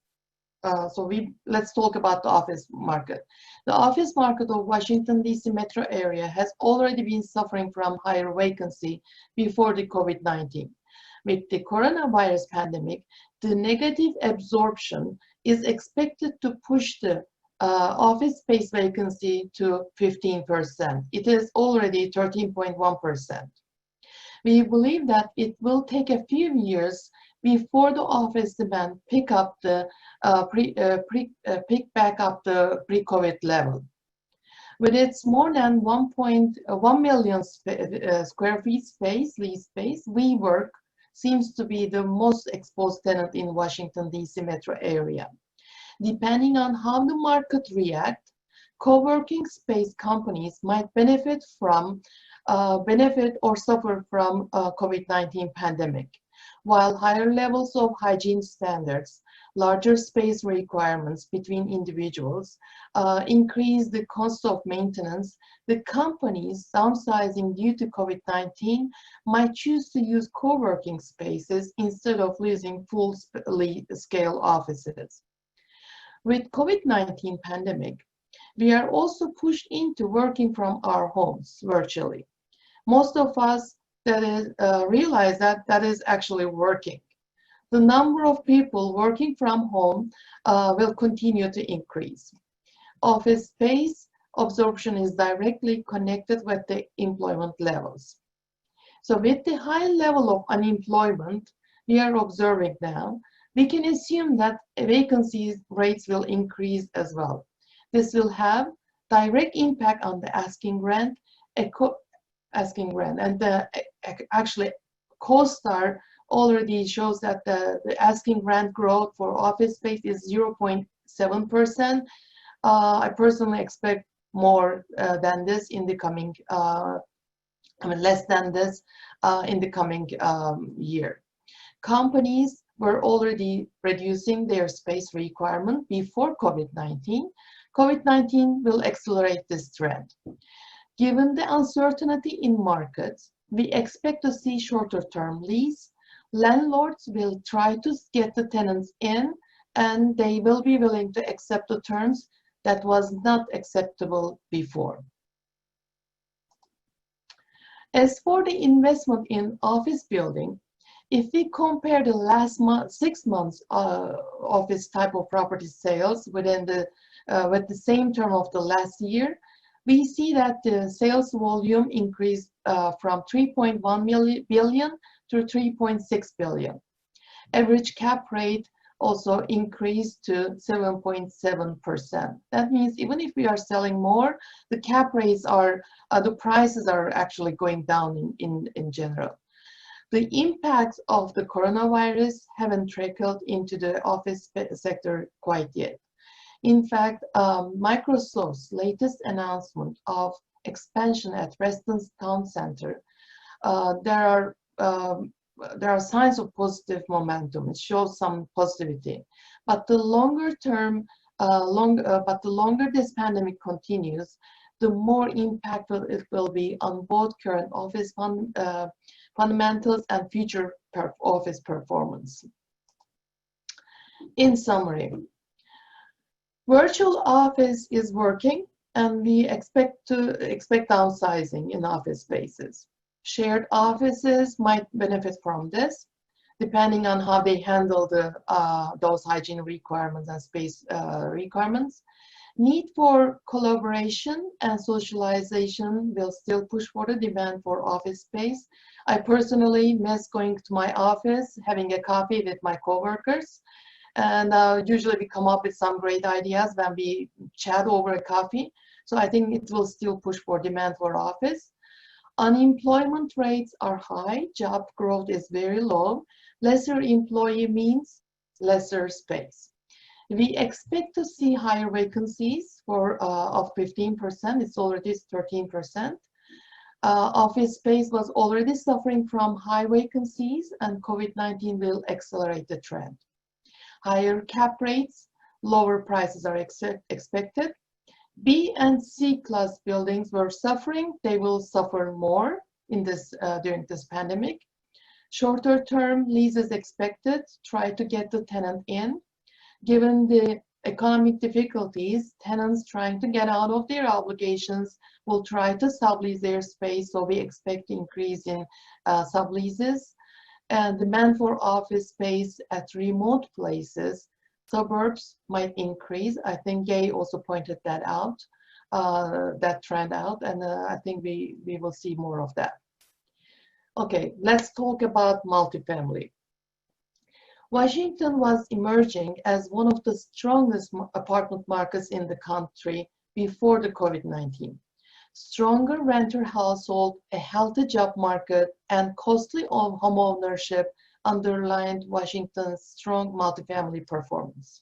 let's talk about the office market. The office market of Washington, D.C. metro area has already been suffering from higher vacancy before the COVID-19. With the coronavirus pandemic, the negative absorption is expected to push the office space vacancy to 15%. It is already 13.1%. We believe that it will take a few years before the office demand pick back up the pre-COVID level. With its more than 1 million square feet lease space, WeWork seems to be the most exposed tenant in Washington, D.C. metro area. Depending on how the market reacts, co-working space companies might benefit or suffer from COVID-19 pandemic, while higher levels of hygiene standards, larger space requirements between individuals, increase the cost of maintenance. The companies downsizing due to COVID-19 might choose to use co-working spaces instead of using full-scale offices. With COVID-19 pandemic, we are also pushed into working from our homes virtually. Most of us realize that is actually working. The number of people working from home will continue to increase. Office space absorption is directly connected with the employment levels. So with the high level of unemployment we are observing now, we can assume that vacancy rates will increase as well. This will have direct impact on the asking rent, and actually CoStar already shows that the asking rent growth for office space is 0.7%. I personally expect more than this in the coming, less than this in the coming year. Companies were already reducing their space requirement before COVID-19. COVID-19 will accelerate this trend. Given the uncertainty in markets, we expect to see shorter-term lease. Landlords will try to get the tenants in, and they will be willing to accept the terms that was not acceptable before. As for the investment in office building, if we compare the last 6 months office type of property sales within with the same term of the last year, we see that the sales volume increased from 3.1 billion to 3.6 billion. Average cap rate also increased to 7.7%. That means even if we are selling more, the cap rates are, the prices are actually going down in general. The impacts of the coronavirus haven't trickled into the office sector quite yet. In fact, Microsoft's latest announcement of expansion at Reston's Town Center, there are signs of positive momentum. It shows some positivity, but the longer this pandemic continues, the more impactful it will be on both current office fundamentals and future office performance. In summary, virtual office is working, and we expect downsizing in office spaces. Shared offices might benefit from this, depending on how they handle those hygiene requirements and space requirements. Need for collaboration and socialization will still push for the demand for office space. I personally miss going to my office, having a coffee with my coworkers, and usually we come up with some great ideas when we chat over a coffee. So I think it will still push for demand for office. Unemployment rates are high, job growth is very low. Lesser employee means lesser space. We expect to see higher vacancies of 15%, it's already 13%. Office space was already suffering from high vacancies, and COVID-19 will accelerate the trend. Higher cap rates, lower prices are expected. B and C class buildings were suffering. They will suffer more in this during this pandemic. Shorter term leases expected. Try to get the tenant in. Given the economic difficulties, tenants trying to get out of their obligations will try to sublease their space. So we expect increase in subleases, and demand for office space at remote places. Suburbs might increase. I think Gay also pointed that out, that trend out, and I think we will see more of that. Okay, let's talk about multifamily. Washington was emerging as one of the strongest apartment markets in the country before the COVID-19. Stronger renter household, a healthy job market, and costly home ownership underlined Washington's strong multifamily performance.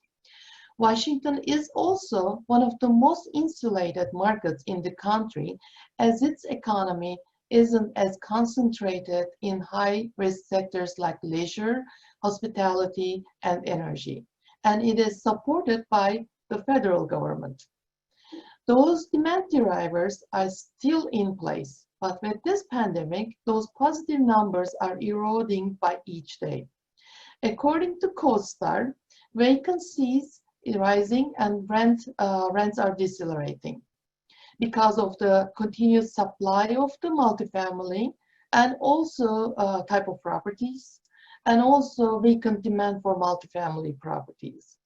Washington is also one of the most insulated markets in the country, as its economy isn't as concentrated in high-risk sectors like leisure, hospitality, and energy, and it is supported by the federal government. Those demand drivers are still in place, but with this pandemic, those positive numbers are eroding by each day. According to CoStar, vacancies are rising and rents are decelerating because of the continuous supply of the multifamily and also type of properties, and also weakened demand for multifamily properties.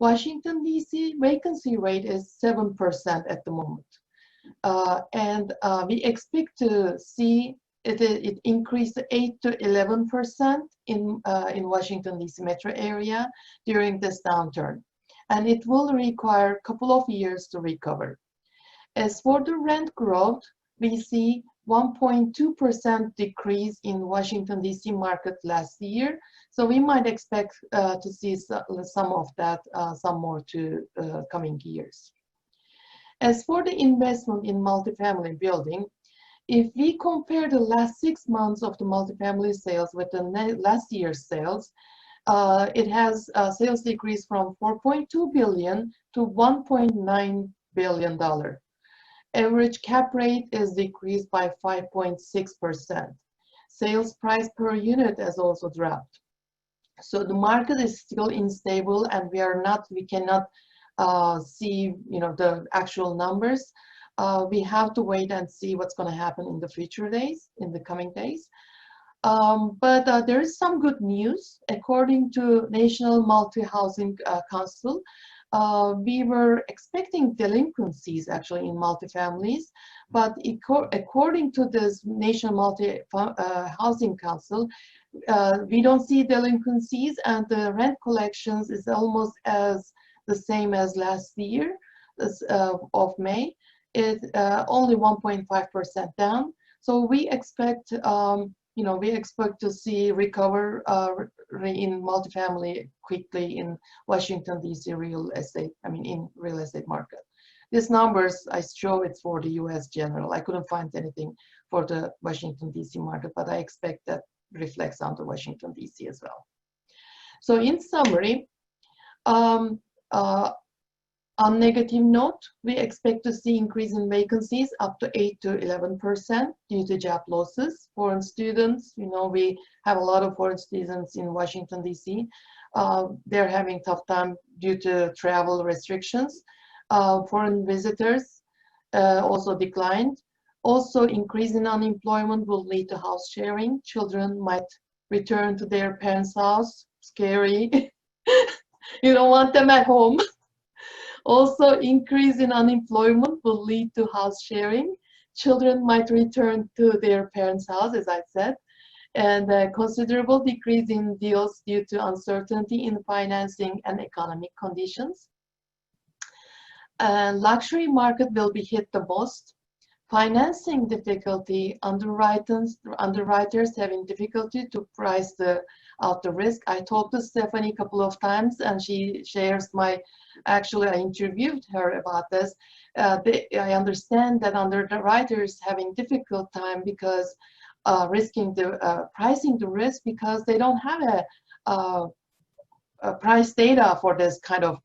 Washington, D.C. vacancy rate is 7% at the moment. And we expect to see it increase to 8 to 11% in Washington, D.C. metro area during this downturn. And it will require a couple of years to recover. As for the rent growth, we see 1.2% decrease in Washington, D.C. market last year. So we might expect to see some of that, some more to coming years. As for the investment in multifamily building, if we compare the last 6 months of the multifamily sales with the last year's sales, it has sales decreased from $4.2 billion to $1.9 billion. Average cap rate is decreased by 5.6%. Sales price per unit has also dropped. So the market is still unstable, and we cannot see, the actual numbers. We have to wait and see what's going to happen in the future days, in the coming days. But there is some good news. According to National Multi-Housing Council, we were expecting delinquencies actually in multifamilies, but according to this National Housing Council, we don't see delinquencies, and the rent collections is almost as the same as last year of May. It's only 1.5% down. So we expect, we expect to see recover in multifamily quickly in Washington D.C. real estate. In real estate market. These numbers I show it's for the U.S. general. I couldn't find anything for the Washington D.C. market, but I expect that reflects on the Washington D.C. as well. So in summary, on negative note, we expect to see increase in vacancies up to 8 to 11% due to job losses. Foreign students, we have a lot of foreign students in Washington, D.C. They're having tough time due to travel restrictions. Foreign visitors also declined. Also, increase in unemployment will lead to house sharing. Children might return to their parents' house. Scary. You don't want them at home. Also, increase in unemployment will lead to house sharing. Children might return to their parents' house, as I said, and a considerable decrease in deals due to uncertainty in financing and economic conditions. Luxury market will be hit the most. Financing difficulty, underwriters having difficulty to price out the risk. I talked to Stephanie a couple of times, and she shares actually I interviewed her about this. I understand that underwriters having difficult time because pricing the risk because they don't have a price data for this kind of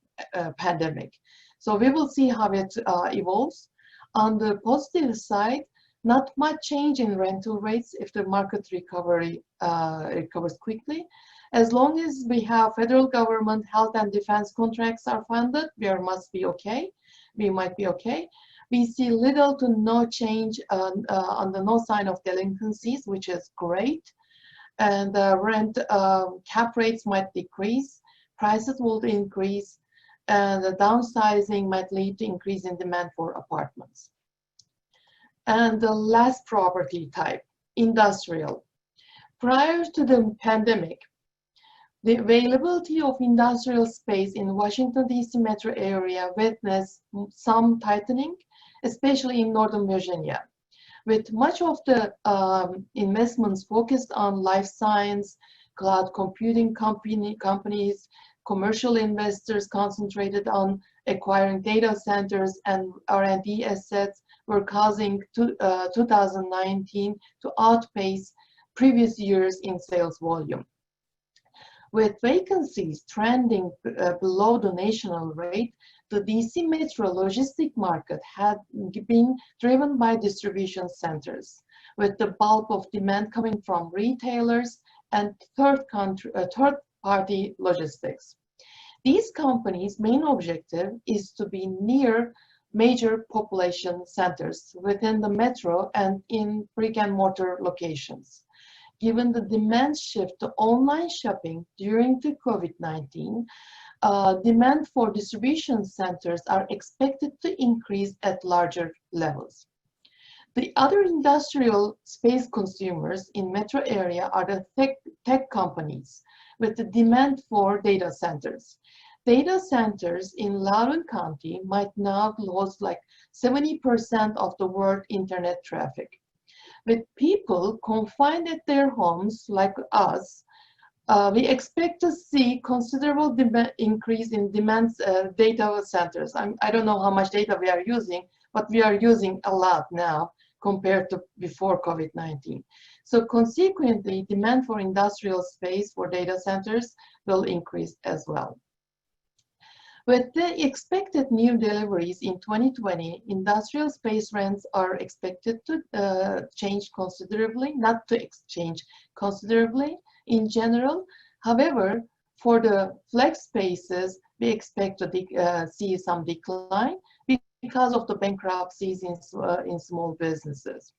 pandemic. So we will see how it evolves. On the positive side, not much change in rental rates if the market recovers quickly. As long as we have federal government health and defense contracts are funded, we might be okay. We see little to no change on the no sign of delinquencies, which is great. And rent cap rates might decrease, prices will increase, and the downsizing might lead to increase in demand for apartments. And the last property type, industrial. Prior to the pandemic, the availability of industrial space in Washington, D.C. metro area witnessed some tightening, especially in Northern Virginia, with much of the investments focused on life science, cloud computing companies, commercial investors concentrated on acquiring data centers and R&D assets were causing 2019 to outpace previous years in sales volume. With vacancies trending below the national rate, the DC metro logistic market had been driven by distribution centers, with the bulk of demand coming from retailers and third-party logistics. These companies' main objective is to be near major population centers within the metro and in brick-and-mortar locations. Given the demand shift to online shopping during the COVID-19, demand for distribution centers are expected to increase at larger levels. The other industrial space consumers in metro area are the tech companies with the demand for data centers. Data centers in Loudoun County might now lose like 70% of the world internet traffic. With people confined at their homes like us, we expect to see considerable increase in demands data centers. I don't know how much data we are using, but we are using a lot now compared to before COVID-19. So consequently, demand for industrial space for data centers will increase as well. With the expected new deliveries in 2020, industrial space rents are expected to change considerably, not to change considerably in general. However, for the flex spaces, we expect to see some decline because of the bankruptcies in small businesses.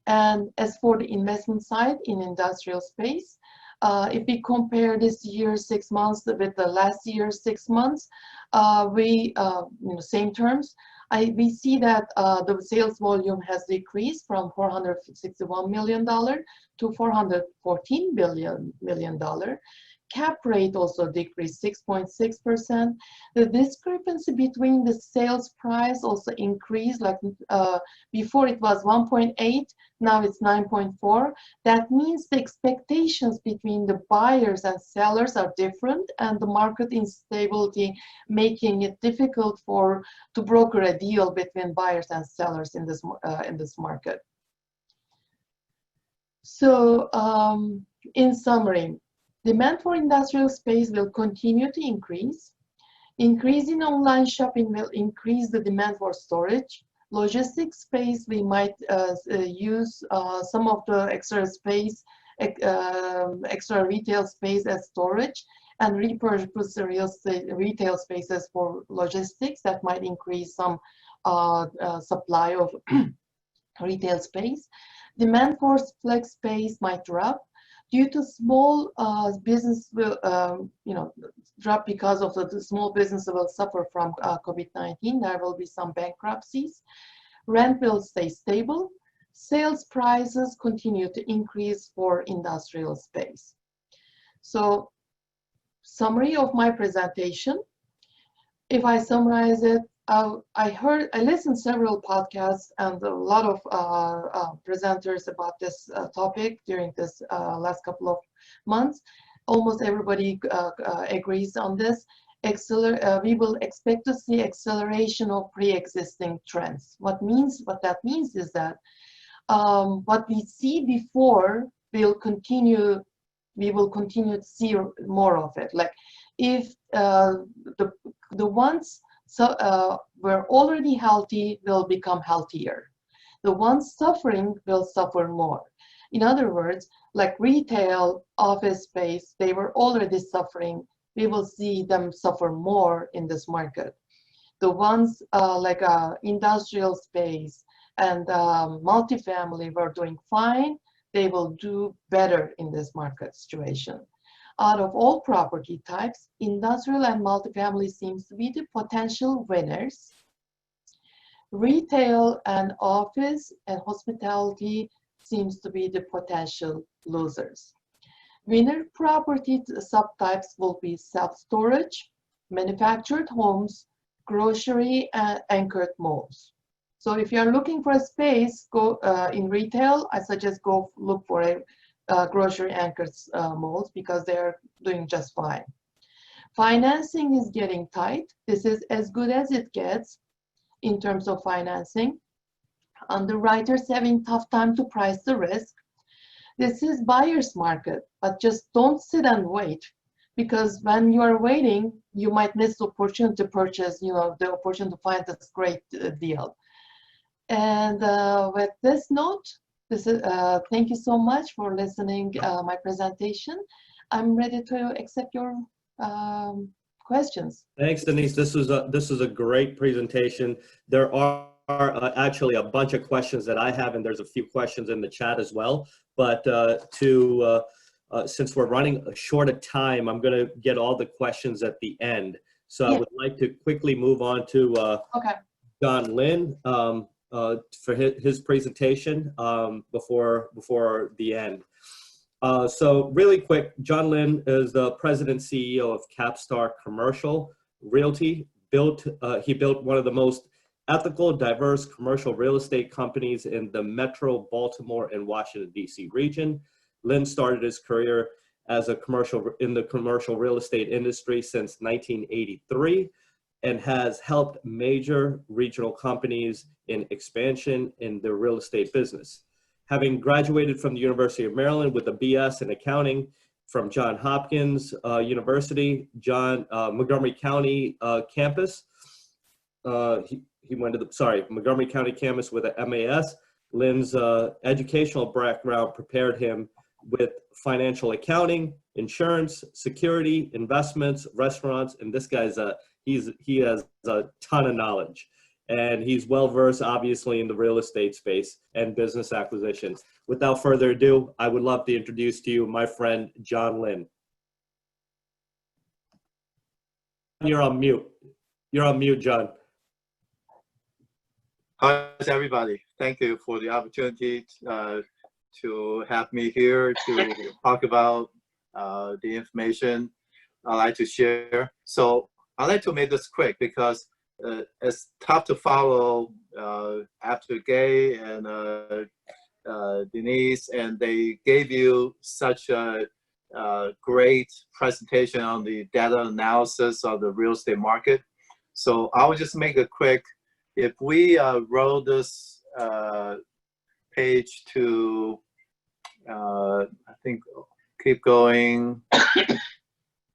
And as for the investment side in industrial space, If we compare this year 6 months with the last year 6 months, same terms, we see that the sales volume has decreased from $461 million to $414 million. Cap rate also decreased 6.6%. The discrepancy between the sales price also increased, like before it was 1.8, now it's 9.4. That means the expectations between the buyers and sellers are different, and the market instability making it difficult to broker a deal between buyers and sellers in this market. So in summary, demand for industrial space will continue to increase. Increase in online shopping will increase the demand for storage. Logistics space, we might use some of the extra space, extra retail space as storage, and repurpose the retail spaces for logistics. That might increase some supply of retail space. Demand for flex space might drop. Due to small business will drop because of the small business will suffer from COVID-19. There will be some bankruptcies. Rent will stay stable. Sales prices continue to increase for industrial space. So, summary of my presentation. If I summarize it, I listened several podcasts and a lot of presenters about this topic during this last couple of months. Almost everybody agrees on this. We will expect to see acceleration of pre-existing trends. What that means is that what we see before we will continue to see more of it. Like if the ones were already healthy will become healthier. The ones suffering will suffer more. In other words, like retail, office space, they were already suffering. We will see them suffer more in this market. The ones like industrial space and multifamily were doing fine. They will do better in this market situation. Out of all property types, industrial and multifamily seems to be the potential winners. Retail and office and hospitality seems to be the potential losers. Winner property subtypes will be self-storage, manufactured homes, grocery, and anchored malls. So if you're looking for a space, go in retail, I suggest go look for a grocery anchored malls because they're doing just fine. Financing is getting tight. This is as good as it gets in terms of financing. Underwriters having tough time to price the risk. This is buyer's market, but just don't sit and wait, because when you are waiting, you might miss the opportunity to purchase, the opportunity to find this great deal. And with this note, thank you so much for listening my presentation. I'm ready to accept your questions. Thanks, Denise. This is a great presentation. There are actually a bunch of questions that I have, and there's a few questions in the chat as well. But since we're running short of time, I'm going to get all the questions at the end. So yeah. I would like to quickly move on to John Lin for his presentation before the end. So really quick, John Lin is the president CEO of Capstar Commercial Realty. He built one of the most ethical, diverse commercial real estate companies in the Metro Baltimore and Washington, D.C. region. Lin started his career as in the commercial real estate industry since 1983 and has helped major regional companies in expansion in the real estate business. Having graduated from the University of Maryland with a BS in accounting from Johns Hopkins University, Montgomery County campus, he went to the Montgomery County campus with an MAS. Lin's educational background prepared him with financial accounting, insurance, security, investments, restaurants, and this guy's he has a ton of knowledge. and he's well-versed, obviously, in the real estate space and business acquisitions. Without further ado, I would love to introduce to you my friend, John Lin. You're on mute. You're on mute, John. Hi, everybody. Thank you for the opportunity to have me here to talk about the information I like to share. So I like to make this quick because it's tough to follow after Gay and Denise, and they gave you such a great presentation on the data analysis of the real estate market. So I will just make it quick. If we roll this page to, I think, keep going,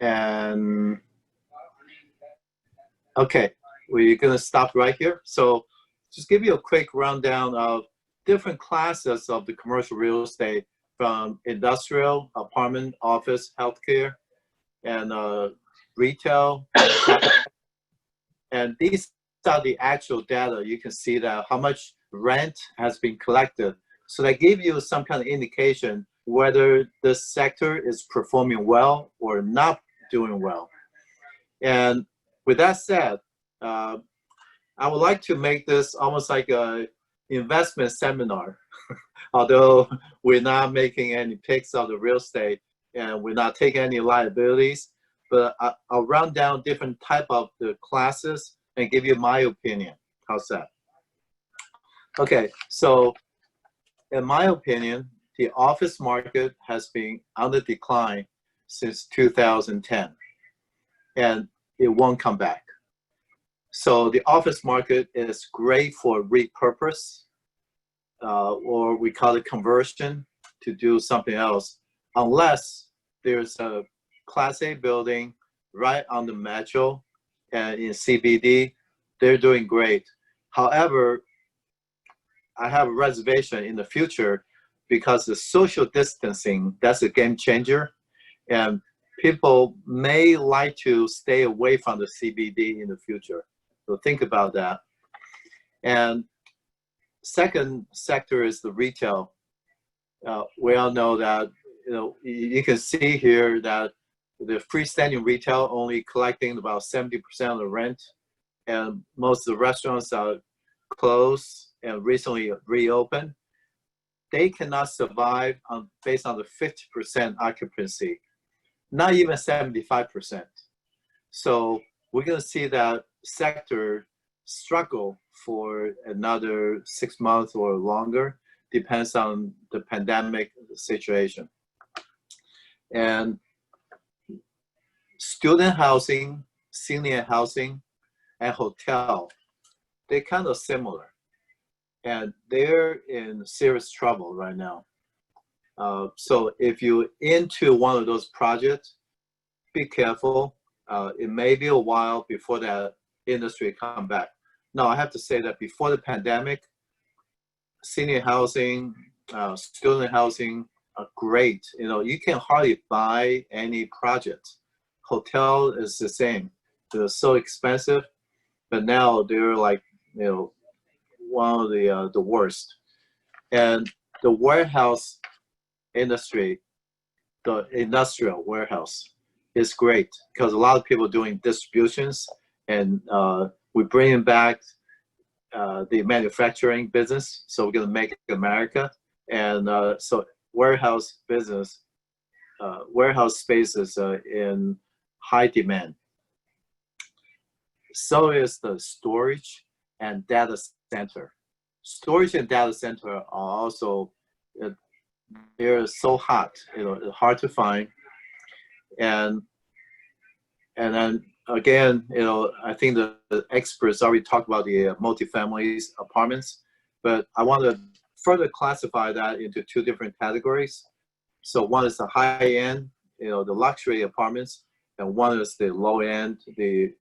and okay, we're gonna stop right here. So just give you a quick rundown of different classes of the commercial real estate, from industrial, apartment, office, healthcare, and retail. And these are the actual data. You can see that how much rent has been collected. So they give you some kind of indication whether this sector is performing well or not doing well. And with that said, I would like to make this almost like an investment seminar. Although we're not making any picks of the real estate and we're not taking any liabilities, but I'll run down different type of the classes and give you my opinion. How's that? Okay, so in my opinion, the office market has been on the decline since 2010, and it won't come back. So the office market is great for repurpose, or we call it conversion, to do something else, unless there's a Class A building right on the metro and in CBD, they're doing great. However, I have a reservation in the future because the social distancing, that's a game changer. And people may like to stay away from the CBD in the future. So think about that. And second sector is the retail. We all know that, you can see here that the freestanding retail only collecting about 70% of the rent, and most of the restaurants are closed and recently reopened. They cannot survive based on the 50% occupancy, not even 75%. So we're going to see that sector struggle for another 6 months or longer, depends on the pandemic situation. And student housing, senior housing, and hotel, they're kind of similar. And they're in serious trouble right now. So if you're into one of those projects, be careful. It may be a while before that industry come back. Now, I have to say that before the pandemic, senior housing, student housing are great. You can hardly buy any project. Hotel is the same. They're so expensive, but now they're like, one of the worst. And the warehouse industry, the industrial warehouse, is great because a lot of people doing distributions, and we're bringing back the manufacturing business. So we're going to make America. And so warehouse business, warehouse spaces in high demand. So is the storage and data center. Storage and data center are also, they're so hot, hard to find. And then again, I think the experts already talked about the multifamily apartments, but I want to further classify that into two different categories. So one is the high end, the luxury apartments, and one is the low end, the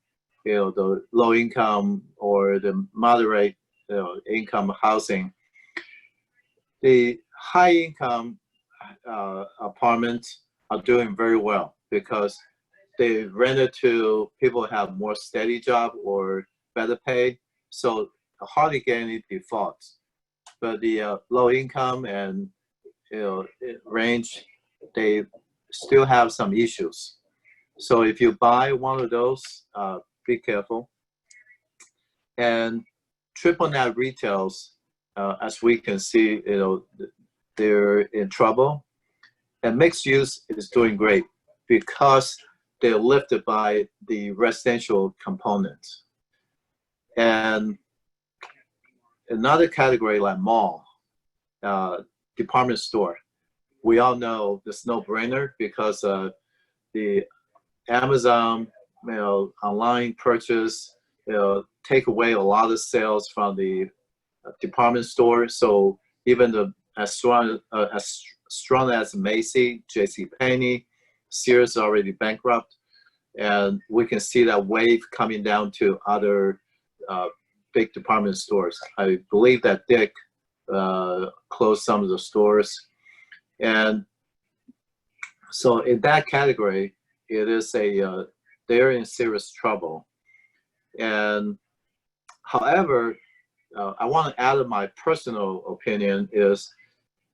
low income or the moderate income housing. The high income apartments are doing very well because they rented to people who have more steady job or better pay. So hardly get any defaults. But the low income and range, they still have some issues. So if you buy one of those, be careful. And triple net retails, as we can see, they're in trouble. And mixed use is doing great because they're lifted by the residential component. And another category like mall, department store, we all know this no-brainer because the Amazon, online purchase, take away a lot of sales from the department store. So even as strong as Macy, JCPenney, Sears already bankrupt, and we can see that wave coming down to other big department stores. I believe that Dick closed some of the stores, and so in that category, it is they're in serious trouble. And however, I want to add my personal opinion is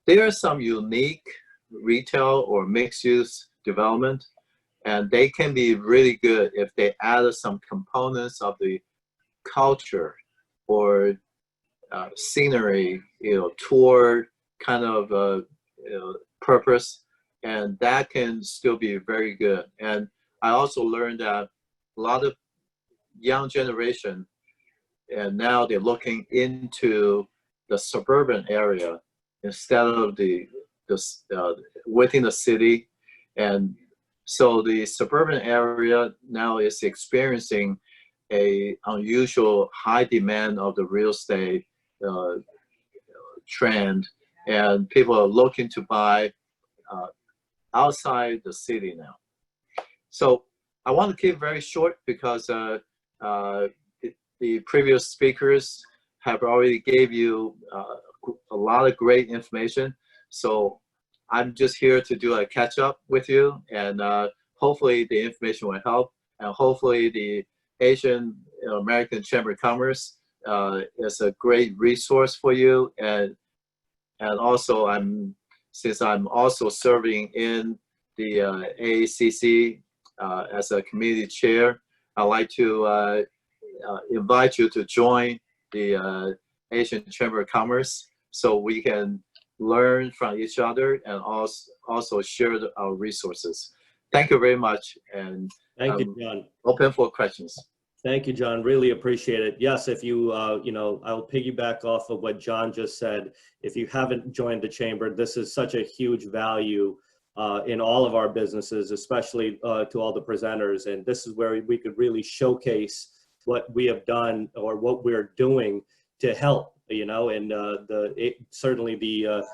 there are some unique retail or mixed use development, and they can be really good if they add some components of the culture or scenery, tour kind of purpose, and that can still be very good. And I also learned that a lot of young generation, and now they're looking into the suburban area instead of within the city. And so the suburban area now is experiencing a unusual high demand of the real estate trend, and people are looking to buy outside the city now. So I want to keep it very short because the previous speakers have already gave you a lot of great information. So I'm just here to do a catch up with you, and hopefully the information will help, and hopefully the Asian American Chamber of Commerce is a great resource for you. And also since I'm also serving in the AACC as a committee chair, I'd like to invite you to join the Asian Chamber of Commerce so we can learn from each other and also share our resources. Thank you very much, and Thank you, John. Open for questions. Thank you, John. Really appreciate it. Yes, if you, I'll piggyback off of what John just said. If you haven't joined the chamber, this is such a huge value in all of our businesses, especially to all the presenters. And this is where we could really showcase what we have done or what we're doing to help, and certainly the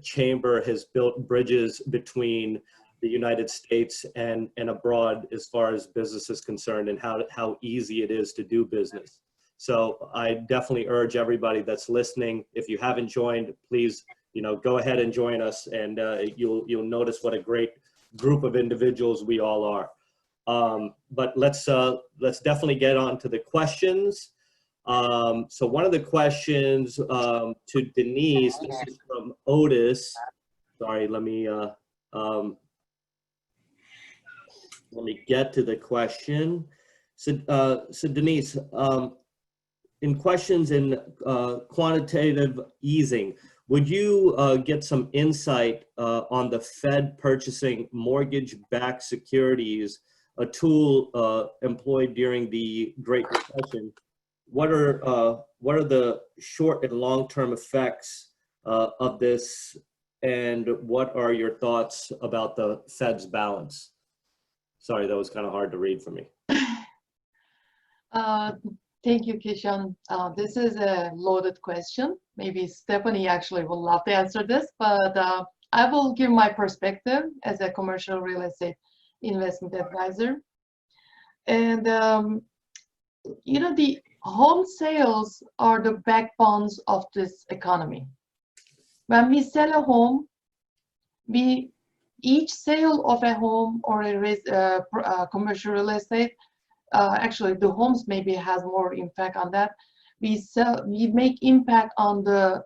chamber has built bridges between the United States and abroad as far as business is concerned, and how easy it is to do business. So I definitely urge everybody that's listening, if you haven't joined, please, go ahead and join us, and you'll notice what a great group of individuals we all are. But let's definitely get on to the questions. So one of the questions to Denise, this is from Otis. Sorry, let me get to the question. So Denise, in questions in quantitative easing, would you get some insight on the Fed purchasing mortgage-backed securities, a tool employed during the Great Recession? What are the short and long-term effects of this, and what are your thoughts about the Fed's balance? Sorry, that was kind of hard to read for me. Thank you, Kishan. This is a loaded question. Maybe Stephanie actually will love to answer this, but I will give my perspective as a commercial real estate investment advisor. And, the home sales are the backbones of this economy. When we sell a home, each sale of a home or a commercial real estate, actually the homes maybe has more impact on that. we make impact on the,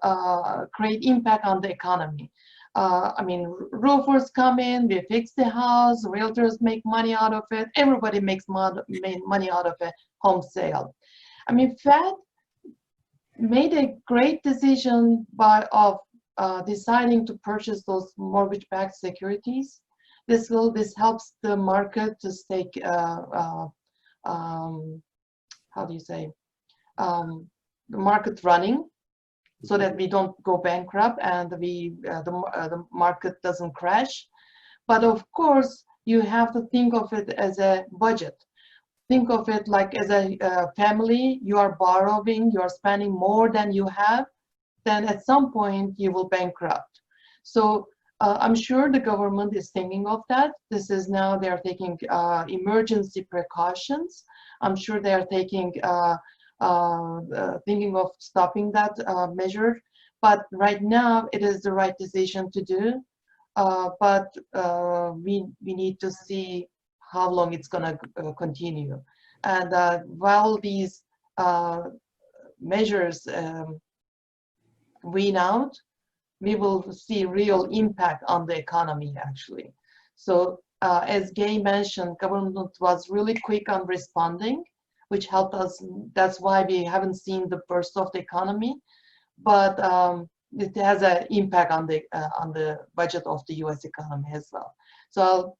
create impact on the economy. I mean, roofers come in, we fix the house, realtors make money out of it, everybody makes money out of a home sale. I mean, Fed made a great decision of deciding to purchase those mortgage-backed securities. This helps the market to stay, how do you say, the market running, so that we don't go bankrupt and the market doesn't crash. But of course, you have to think of it as a budget. Think of it like as a family. You are borrowing, you are spending more than you have, then at some point you will bankrupt. So I'm sure the government is thinking of that. This is now they are taking emergency precautions. I'm sure they are taking thinking of stopping that measure. But right now it is the right decision to do. But we need to see how long it's going to continue. And while these measures wean out, we will see real impact on the economy, actually. So as Gay mentioned, government was really quick on responding, which helped us. That's why we haven't seen the burst of the economy, but it has an impact on the budget of the U.S. economy as well. So,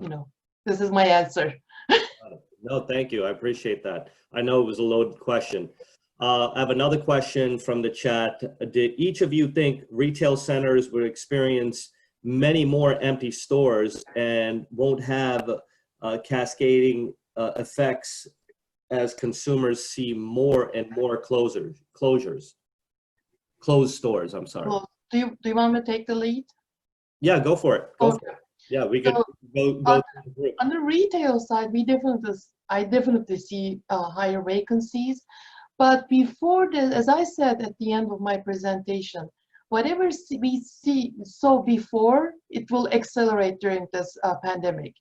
you know, this is my answer. No, thank you. I appreciate that. I know it was a loaded question. I have another question from the chat. Did each of you think retail centers will experience many more empty stores and won't have cascading effects as consumers see more and more closed stores? I'm sorry. Well, do you want me to take the lead? Yeah, go for it. Go for it. Yeah, we could go on the retail side, I definitely see higher vacancies. But before this, as I said at the end of my presentation, whatever we saw before, it will accelerate during this pandemic.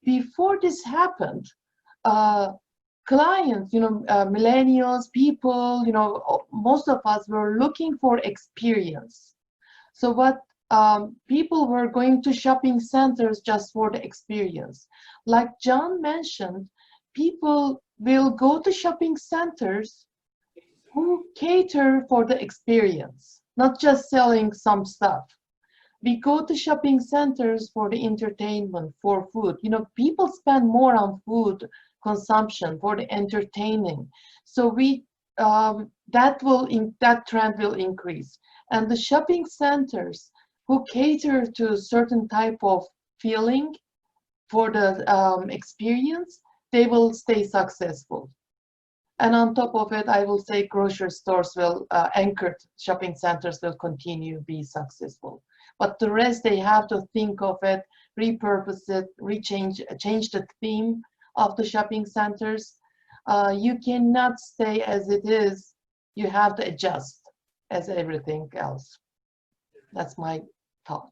Before this happened, clients, millennials, people, most of us were looking for experience. So what people were going to shopping centers just for the experience. Like John mentioned, people will go to shopping centers who cater for the experience, not just selling some stuff. We go to shopping centers for the entertainment, for food. People spend more on food consumption, for the entertaining. So that trend will increase. And the shopping centers who cater to a certain type of feeling for the experience, they will stay successful. And on top of it, I will say grocery stores will, anchored shopping centers will continue to be successful. But the rest, they have to think of it, repurpose it, change the theme of the shopping centers. You cannot stay as it is. You have to adjust as everything else. That's my thought.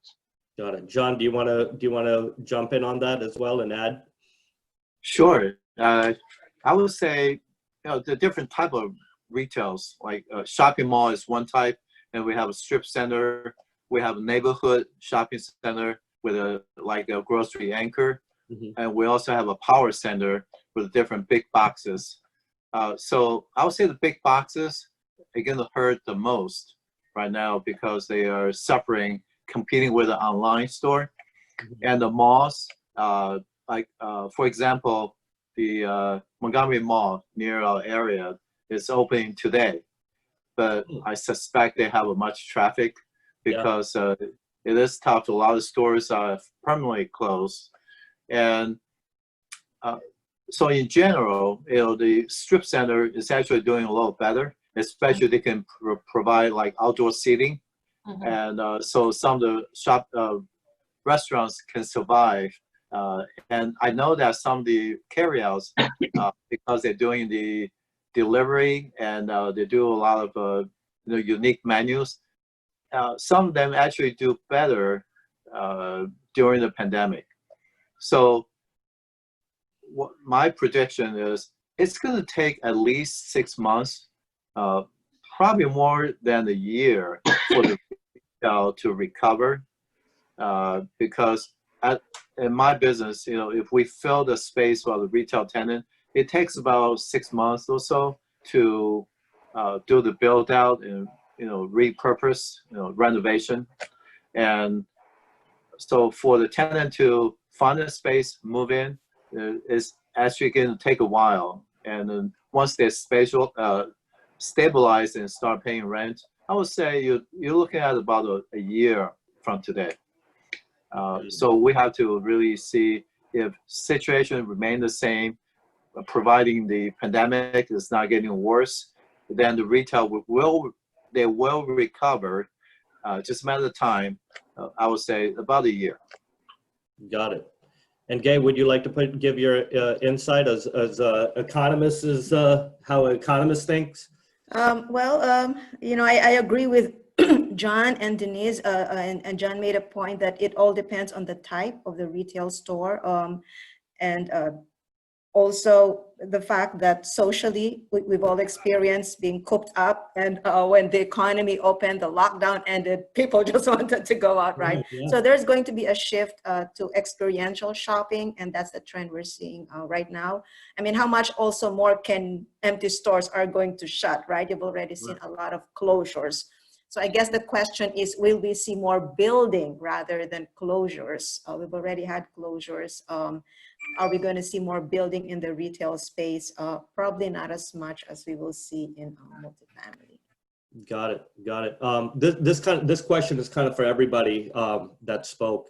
Got it. John, do you want to jump in on that as well and add? Sure. I would say, the different type of retails, like shopping mall is one type, and we have a strip center. We have a neighborhood shopping center with a grocery anchor, and we also have a power center with different big boxes. So I would say the big boxes are going to hurt the most right now because they are suffering, competing with the online store, and the malls. For example, the Montgomery Mall near our area is opening today, but I suspect they have much traffic because it is tough. A lot of stores are permanently closed, and so in general, the strip center is actually doing a little better. Especially they can provide like outdoor seating, and so some of the restaurants can survive. And I know that some of the carryouts, because they're doing the delivery and they do a lot of unique menus, some of them actually do better during the pandemic. So what my prediction is, it's going to take at least 6 months probably more than a year for the retail to recover, because in my business, if we fill the space for the retail tenant, it takes about 6 months or so to do the build out and repurpose, renovation. And so for the tenant to find a space, move in, is actually going to take a while. And then once they're stabilized and start paying rent, I would say you're looking at about a year from today. So we have to really see if situation remain the same, providing the pandemic is not getting worse, then the retail will recover. Just a matter of time. I would say about a year. Got it. And Gay, would you like to give your insight as economists, as how economists thinks? I agree with John and Denise, and John made a point that it all depends on the type of the retail store, and also the fact that socially we've all experienced being cooped up, and when the economy opened, the lockdown ended, people just wanted to go out, right? Yeah. So there's going to be a shift to experiential shopping, and that's the trend we're seeing right now. I mean, how much also more can empty stores are going to shut, right? You've already seen a lot of closures. So I guess the question is, will we see more building rather than closures? We've already had closures. Are we going to see more building in the retail space? Probably not as much as we will see in multifamily. Got it. This question is kind of for everybody that spoke.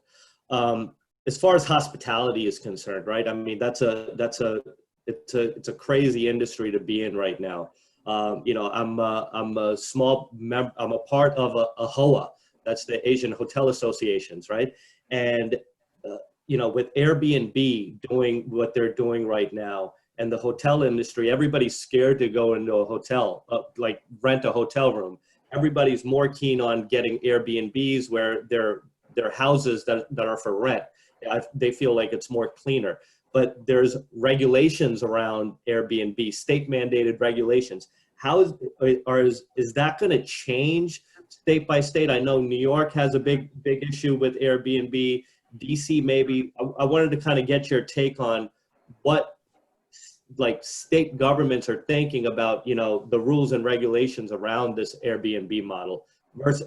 As far as hospitality is concerned, right? I mean, it's a crazy industry to be in right now. I'm a small member. I'm a part of a HOA. That's the Asian Hotel Associations, right? And with Airbnb doing what they're doing right now, and the hotel industry, everybody's scared to go into a hotel, like rent a hotel room. Everybody's more keen on getting Airbnbs where they're houses that are for rent. They feel like it's more cleaner. But there's regulations around Airbnb, state mandated regulations. Is that going to change state by state? I know New York has a big issue with Airbnb. DC maybe. I wanted to kind of get your take on what state governments are thinking about the rules and regulations around this Airbnb model.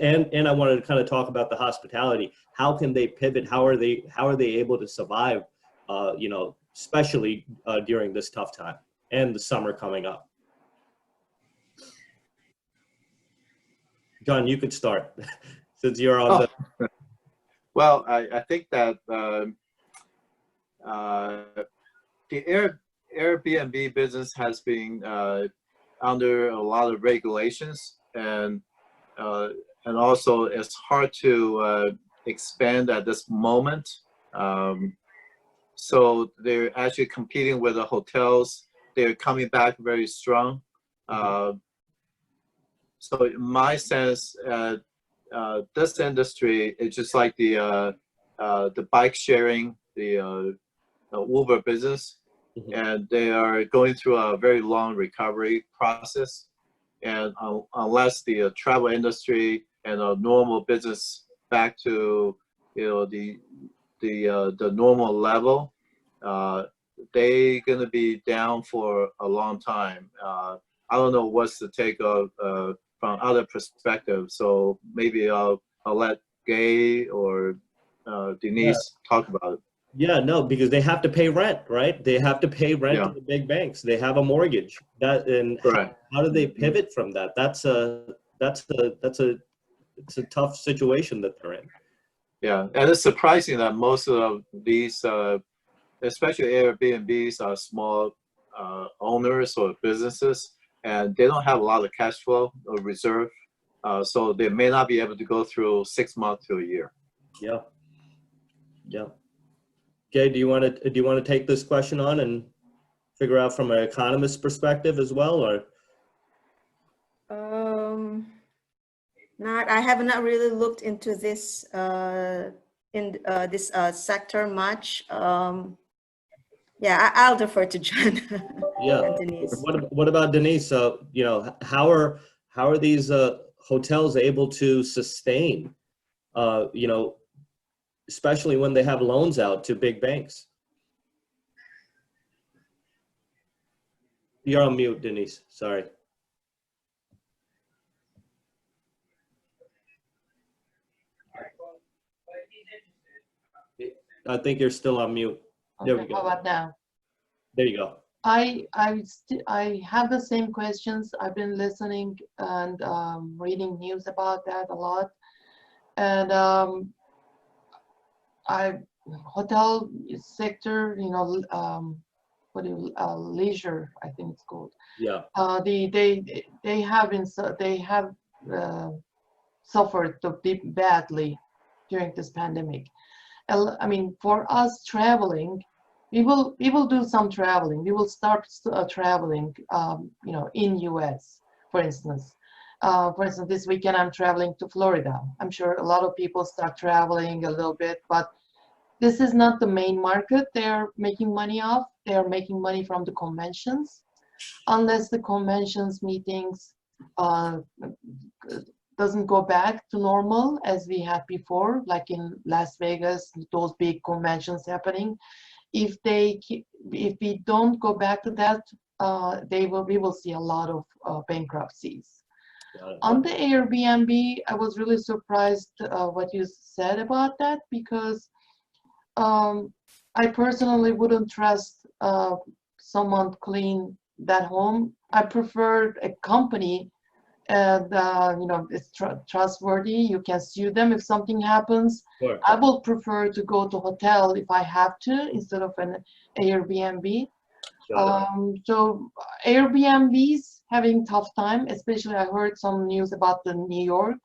And I wanted to kind of talk about the hospitality. How can they pivot? How are they able to survive? Especially during this tough time and the summer coming up. John, you could start since you're on the. Well, I think that the Airbnb business has been under a lot of regulations, and also it's hard to expand at this moment. So they're actually competing with the hotels. They're coming back very strong. So in my sense, this industry is just like the bike sharing, the Uber business, and they are going through a very long recovery process. And unless the travel industry and a normal business back to the normal level, they're gonna be down for a long time. I don't know what's the take of from other perspectives. So maybe I'll let Gay or Denise talk about it. Yeah, no, because they have to pay rent, right? They have to pay rent to the big banks. They have a mortgage. How do they pivot from that? It's a tough situation that they're in. Yeah, and it's surprising that most of these, especially Airbnbs, are small owners or businesses, and they don't have a lot of cash flow or reserve, so they may not be able to go through 6 months to a year. Yeah. Gay, do you want to take this question on and figure out from an economist's perspective as well, or? I have not really looked into this sector much. I'll defer to John. Yeah. And Denise. What about Denise? You know, how are these hotels able to sustain? You know, especially when they have loans out to big banks. You're on mute, Denise. Sorry. I think you're still on mute. There we Okay, go. how about now? There you go. I have the same questions. I've been listening and reading news about that a lot, and hotel sector, you know, leisure, I think it's called. Yeah. They have suffered badly during this pandemic. I mean, for us traveling, we will do some traveling. We will start traveling, you know, in US, for instance. This weekend I'm traveling to Florida. I'm sure a lot of people start traveling a little bit, but this is not the main market they're making money off. They're making money from the conventions, unless the conventions meetings doesn't go back to normal as we had before, like in Las Vegas, those big conventions happening. If we don't go back to that, we will see a lot of bankruptcies. On the Airbnb, I was really surprised what you said about that, because I personally wouldn't trust someone clean that home. I prefer a company that you know, is trustworthy. You can sue them if something happens. Sure. I will prefer to go to hotel if I have to instead of an Airbnb. So Airbnbs having tough time, especially I heard some news about the New York.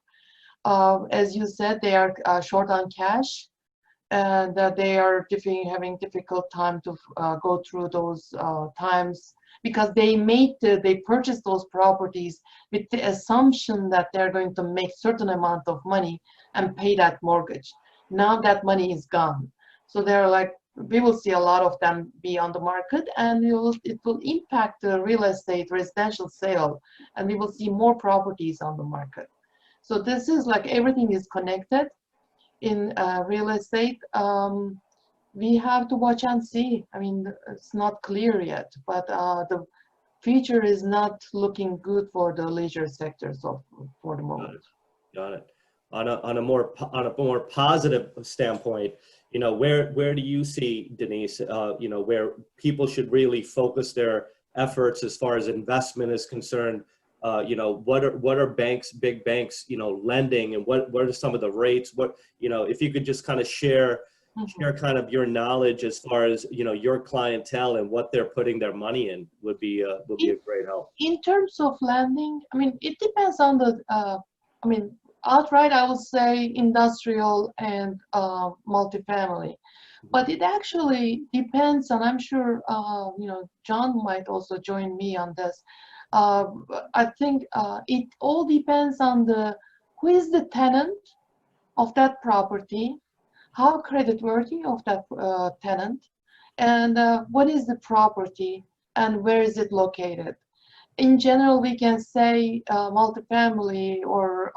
As you said, they are short on cash, and they are having difficult time to go through those times, because they purchased those properties with the assumption that they're going to make certain amount of money and pay that mortgage. Now that money is gone. So they're like, we will see a lot of them be on the market, and it will impact the real estate residential sale, and we will see more properties on the market. So this is like, everything is connected in real estate. We have to watch and see. I mean, it's not clear yet, but the future is not looking good for the leisure sector for the moment. Got it. On a more positive standpoint, you know, where do you see, Denise, you know, where people should really focus their efforts as far as investment is concerned? You know, what are banks, big banks, you know, lending, and what are some of the rates? What, you know, if you could just kind of share kind of your knowledge as far as, you know, your clientele and what they're putting their money in would be a great help. In terms of lending, I mean, it depends on the, I mean, outright I would say industrial and multifamily, but it actually depends on, I'm sure, you know, John might also join me on this. I think it all depends on who is the tenant of that property, how creditworthy of that tenant, and what is the property and where is it located. In general, we can say multifamily or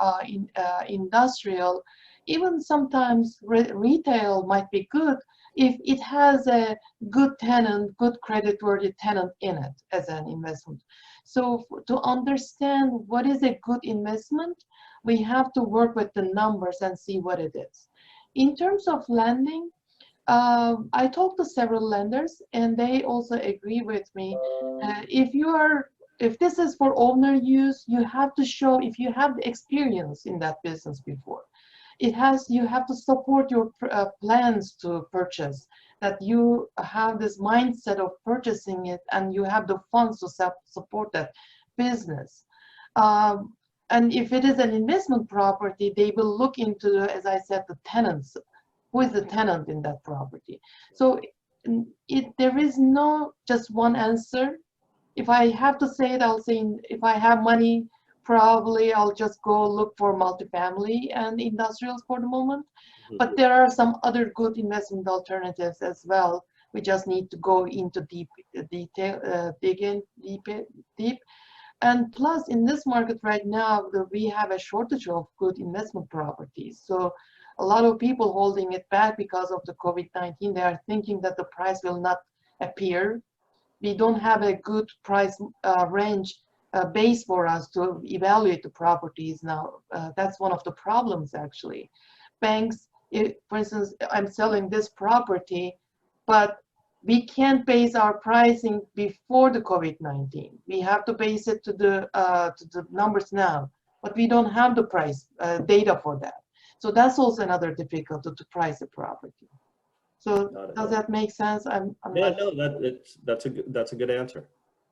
industrial, even sometimes retail might be good if it has a good tenant, good creditworthy tenant in it as an investment. So to understand what is a good investment, we have to work with the numbers and see what it is. In terms of lending, I talked to several lenders, and they also agree with me. If this is for owner use, you have to show if you have the experience in that business before. You have to support your plans to purchase, that you have this mindset of purchasing it and you have the funds to support that business. And if it is an investment property, they will look into, as I said, the tenants. Who is the tenant in that property? So there is no just one answer. If I have to say it, I'll say if I have money, probably I'll just go look for multifamily and industrials for the moment. But there are some other good investment alternatives as well We just need to go into deep detail, dig in deep. And plus, in this market right now, we have a shortage of good investment properties. So a lot of people holding it back because of the COVID-19. They are thinking that the price will not appear. We don't have a good price range base for us to evaluate the properties now. That's one of the problems, actually. Banks, for instance, I'm selling this property, but we can't base our pricing before the COVID-19. We have to base it to the numbers now, but we don't have the price data for that. So that's also another difficulty to price a property. So does that make sense? Yeah, no, that's a good answer.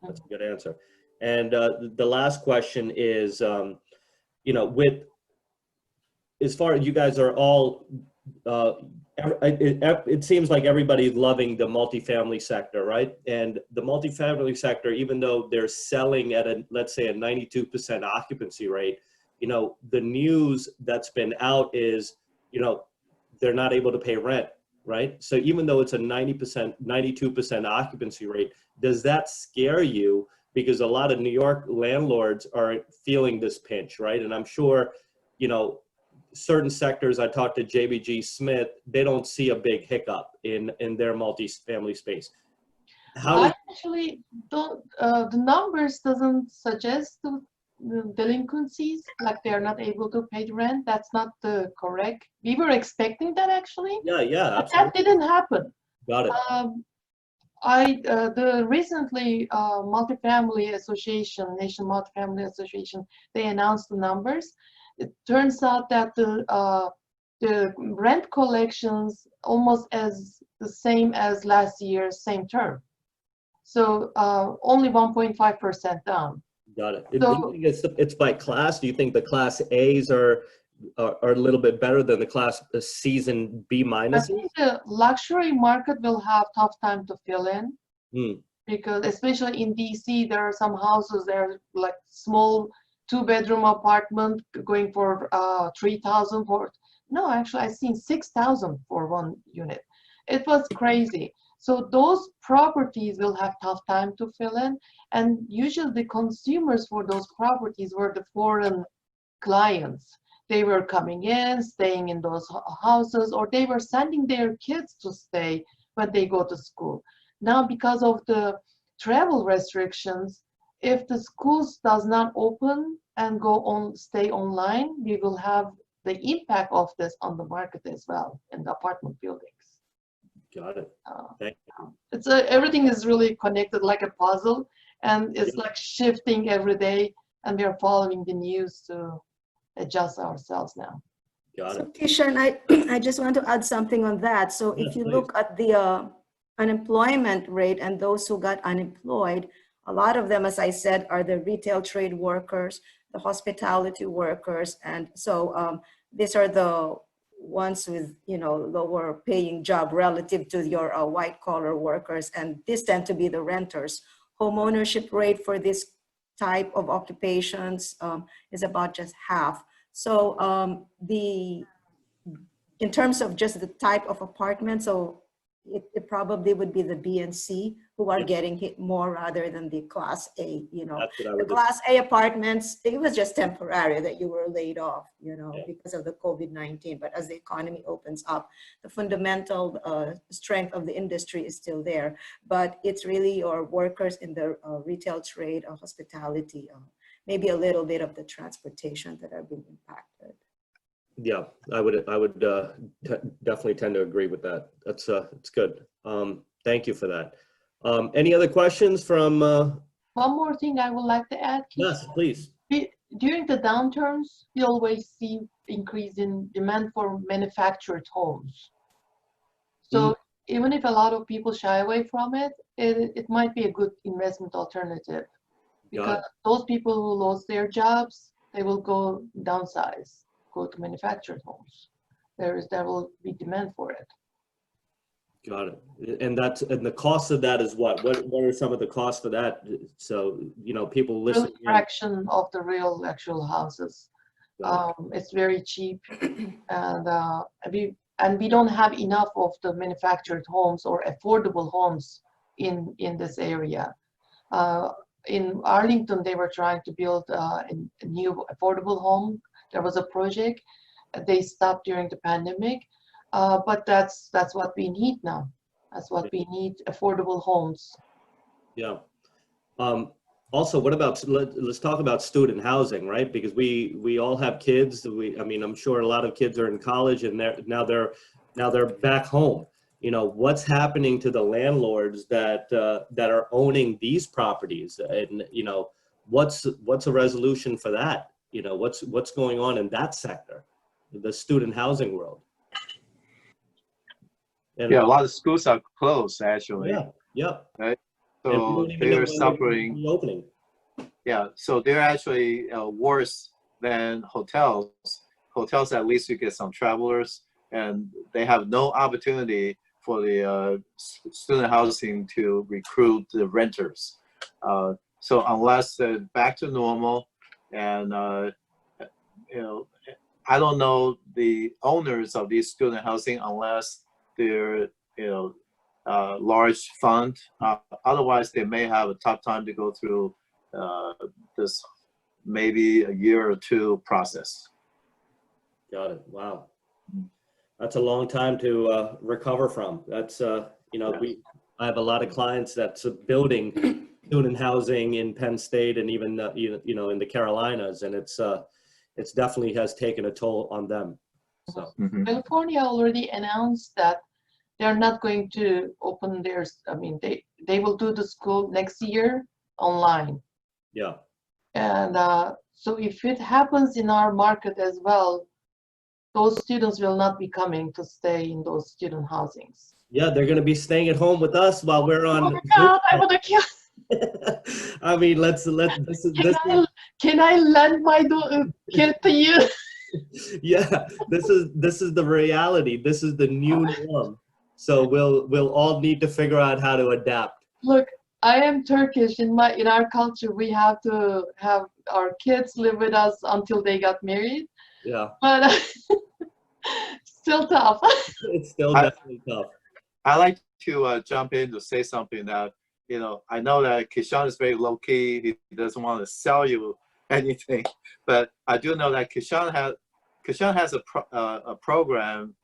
That's a good answer. And the last question is, you know, with as far as you guys are all, it seems like everybody's loving the multifamily sector, right? And the multifamily sector, even though they're selling at let's say a 92% occupancy rate, you know, the news that's been out is, you know, they're not able to pay rent, right? So even though it's a 92% occupancy rate, does that scare you? Because a lot of New York landlords are feeling this pinch, right? And I'm sure, you know, certain sectors, I talked to JBG Smith, they don't see a big hiccup in their multifamily space. I actually don't, the numbers doesn't suggest the delinquencies, like they're not able to pay the rent. That's not the correct. We were expecting that actually. Yeah, yeah, but that didn't happen. Got it. The recently Multifamily Association, National Multifamily Association, they announced the numbers. It turns out that the rent collections almost as the same as last year's same term. So only 1.5% down. Got it. So, do you think it's by class? Do you think the class A's are a little bit better than the class C's and B minuses? I think the luxury market will have tough time to fill in because especially in DC, there are some houses that are like small 2-bedroom apartment going for 3,000 for, no, actually I've seen 6,000 for one unit. It was crazy. So those properties will have tough time to fill in, and usually the consumers for those properties were the foreign clients. They were coming in, staying in those houses, or they were sending their kids to stay when they go to school. Now, because of the travel restrictions, if the schools does not open and stay online, we will have the impact of this on the market as well in the apartment buildings. Got it. Thank you. It's everything is really connected like a puzzle, and it's like shifting every day, and we are following the news to adjust ourselves now. Got So it. Kishan, I just want to add something on that. So if you look at the unemployment rate and those who got unemployed, a lot of them, as I said, are the retail trade workers, the hospitality workers. And so these are the ones with, you know, lower paying job relative to your white collar workers. And these tend to be the renters. Home ownership rate for this type of occupations is about just half. So in terms of just the type of apartment, so it probably would be the B and C who are getting hit more rather than the class A, you know. The class A apartments, it was just temporary that you were laid off, you know, because of the COVID-19. But as the economy opens up, the fundamental strength of the industry is still there. But it's really your workers in the retail trade or hospitality, maybe a little bit of the transportation that are being impacted. Yeah, I would definitely tend to agree with that. That's it's good. Thank you for that. Any other questions from? One more thing I would like to add. Yes, please. During the downturns, we always see increase in demand for manufactured homes. So even if a lot of people shy away from it, it might be a good investment alternative, because those people who lost their jobs, they will go downsize, go to manufactured homes. There will be demand for it. Got it. And the cost of that is what? What are some of the costs for that? So, you know, people listen. A fraction of the actual houses. It's very cheap, and and we don't have enough of the manufactured homes or affordable homes in this area. In Arlington, they were trying to build a new affordable home. There was a project. They stopped during the pandemic, but that's what we need now. That's what we need, affordable homes. Yeah. Also, what about, let's talk about student housing, right? Because we all have kids. I mean, I'm sure a lot of kids are in college and now they're back home. You know, what's happening to the landlords that are owning these properties, and you know, what's a resolution for that? You know, what's going on in that sector, the student housing world? And, Yeah, a lot of schools are closed actually. Yeah. Yeah. Right. And we So don't even know they're when suffering. reopening. Yeah, so they're actually worse than hotels. Hotels, at least you get some travelers, and they have no opportunity for the student housing to recruit the renters. So unless they're back to normal, and you know, I don't know the owners of these student housing unless they're large fund. Otherwise, they may have a tough time to go through this maybe a year or two process. Got it. Wow. That's a long time to recover from. That's, you know, I have a lot of clients that's building student housing in Penn State and even, you know, in the Carolinas, and it's definitely has taken a toll on them. So. California already announced that they're not going to open theirs. I mean, they will do the school next year online. Yeah. And so if it happens in our market as well, those students will not be coming to stay in those student housings. Yeah, they're going to be staying at home with us while we're on. Oh my God, I want to kill. I mean, Can I lend my kid to you? Yeah, this is the reality. This is the new norm. So we'll all need to figure out how to adapt. Look, I am Turkish. In our culture, we have to have our kids live with us until they got married. Yeah. But still tough. It's still definitely tough. I like to jump in to say something that, you know, I know that Kishan is very low key. He doesn't want to sell you anything, but I do know that Kishan has a program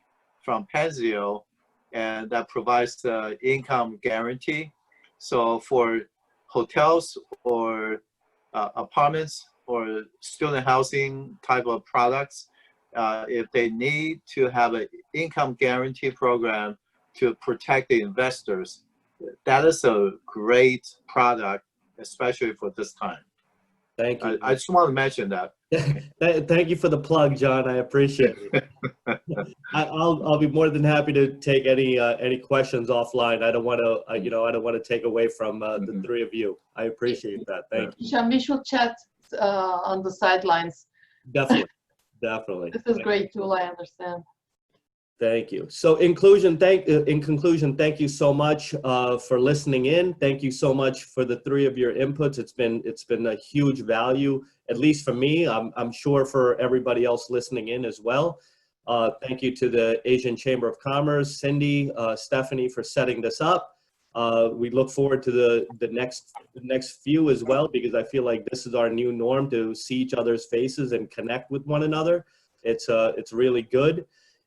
from Penzio, and that provides the income guarantee. So for hotels or apartments or student housing type of products, if they need to have an income guarantee program to protect the investors, that is a great product, especially for this time. Thank you. I just want to mention that. Thank you for the plug, John. I appreciate it. I'll be more than happy to take any questions offline. I don't want to I don't want to take away from the three of you. I appreciate that. Thank you. We should chat on the sidelines. Definitely, definitely. This is great tool. I understand. Thank you. So in conclusion, thank you so much for listening in. Thank you so much for the three of your inputs. It's been a huge value, at least for me. I'm sure for everybody else listening in as well. Thank you to the Asian Chamber of Commerce, Cindy, Stephanie, for setting this up. We look forward to the next few as well, because I feel like this is our new norm, to see each other's faces and connect with one another. It's really good.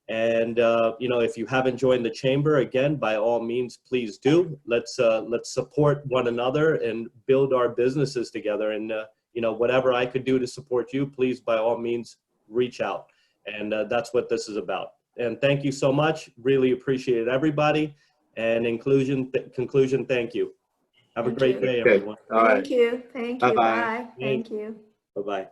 And you know, if you haven't joined the chamber, again, by all means, please do. Let's support one another and build our businesses together. And you know, whatever I could do to support you, please, by all means, reach out. And that's what this is about. And thank you so much. Really appreciate it, everybody. And in conclusion, thank you. Have a great day, everyone. All right. Thank you. Thank you. Bye-bye. Bye. Thank you. Bye-bye.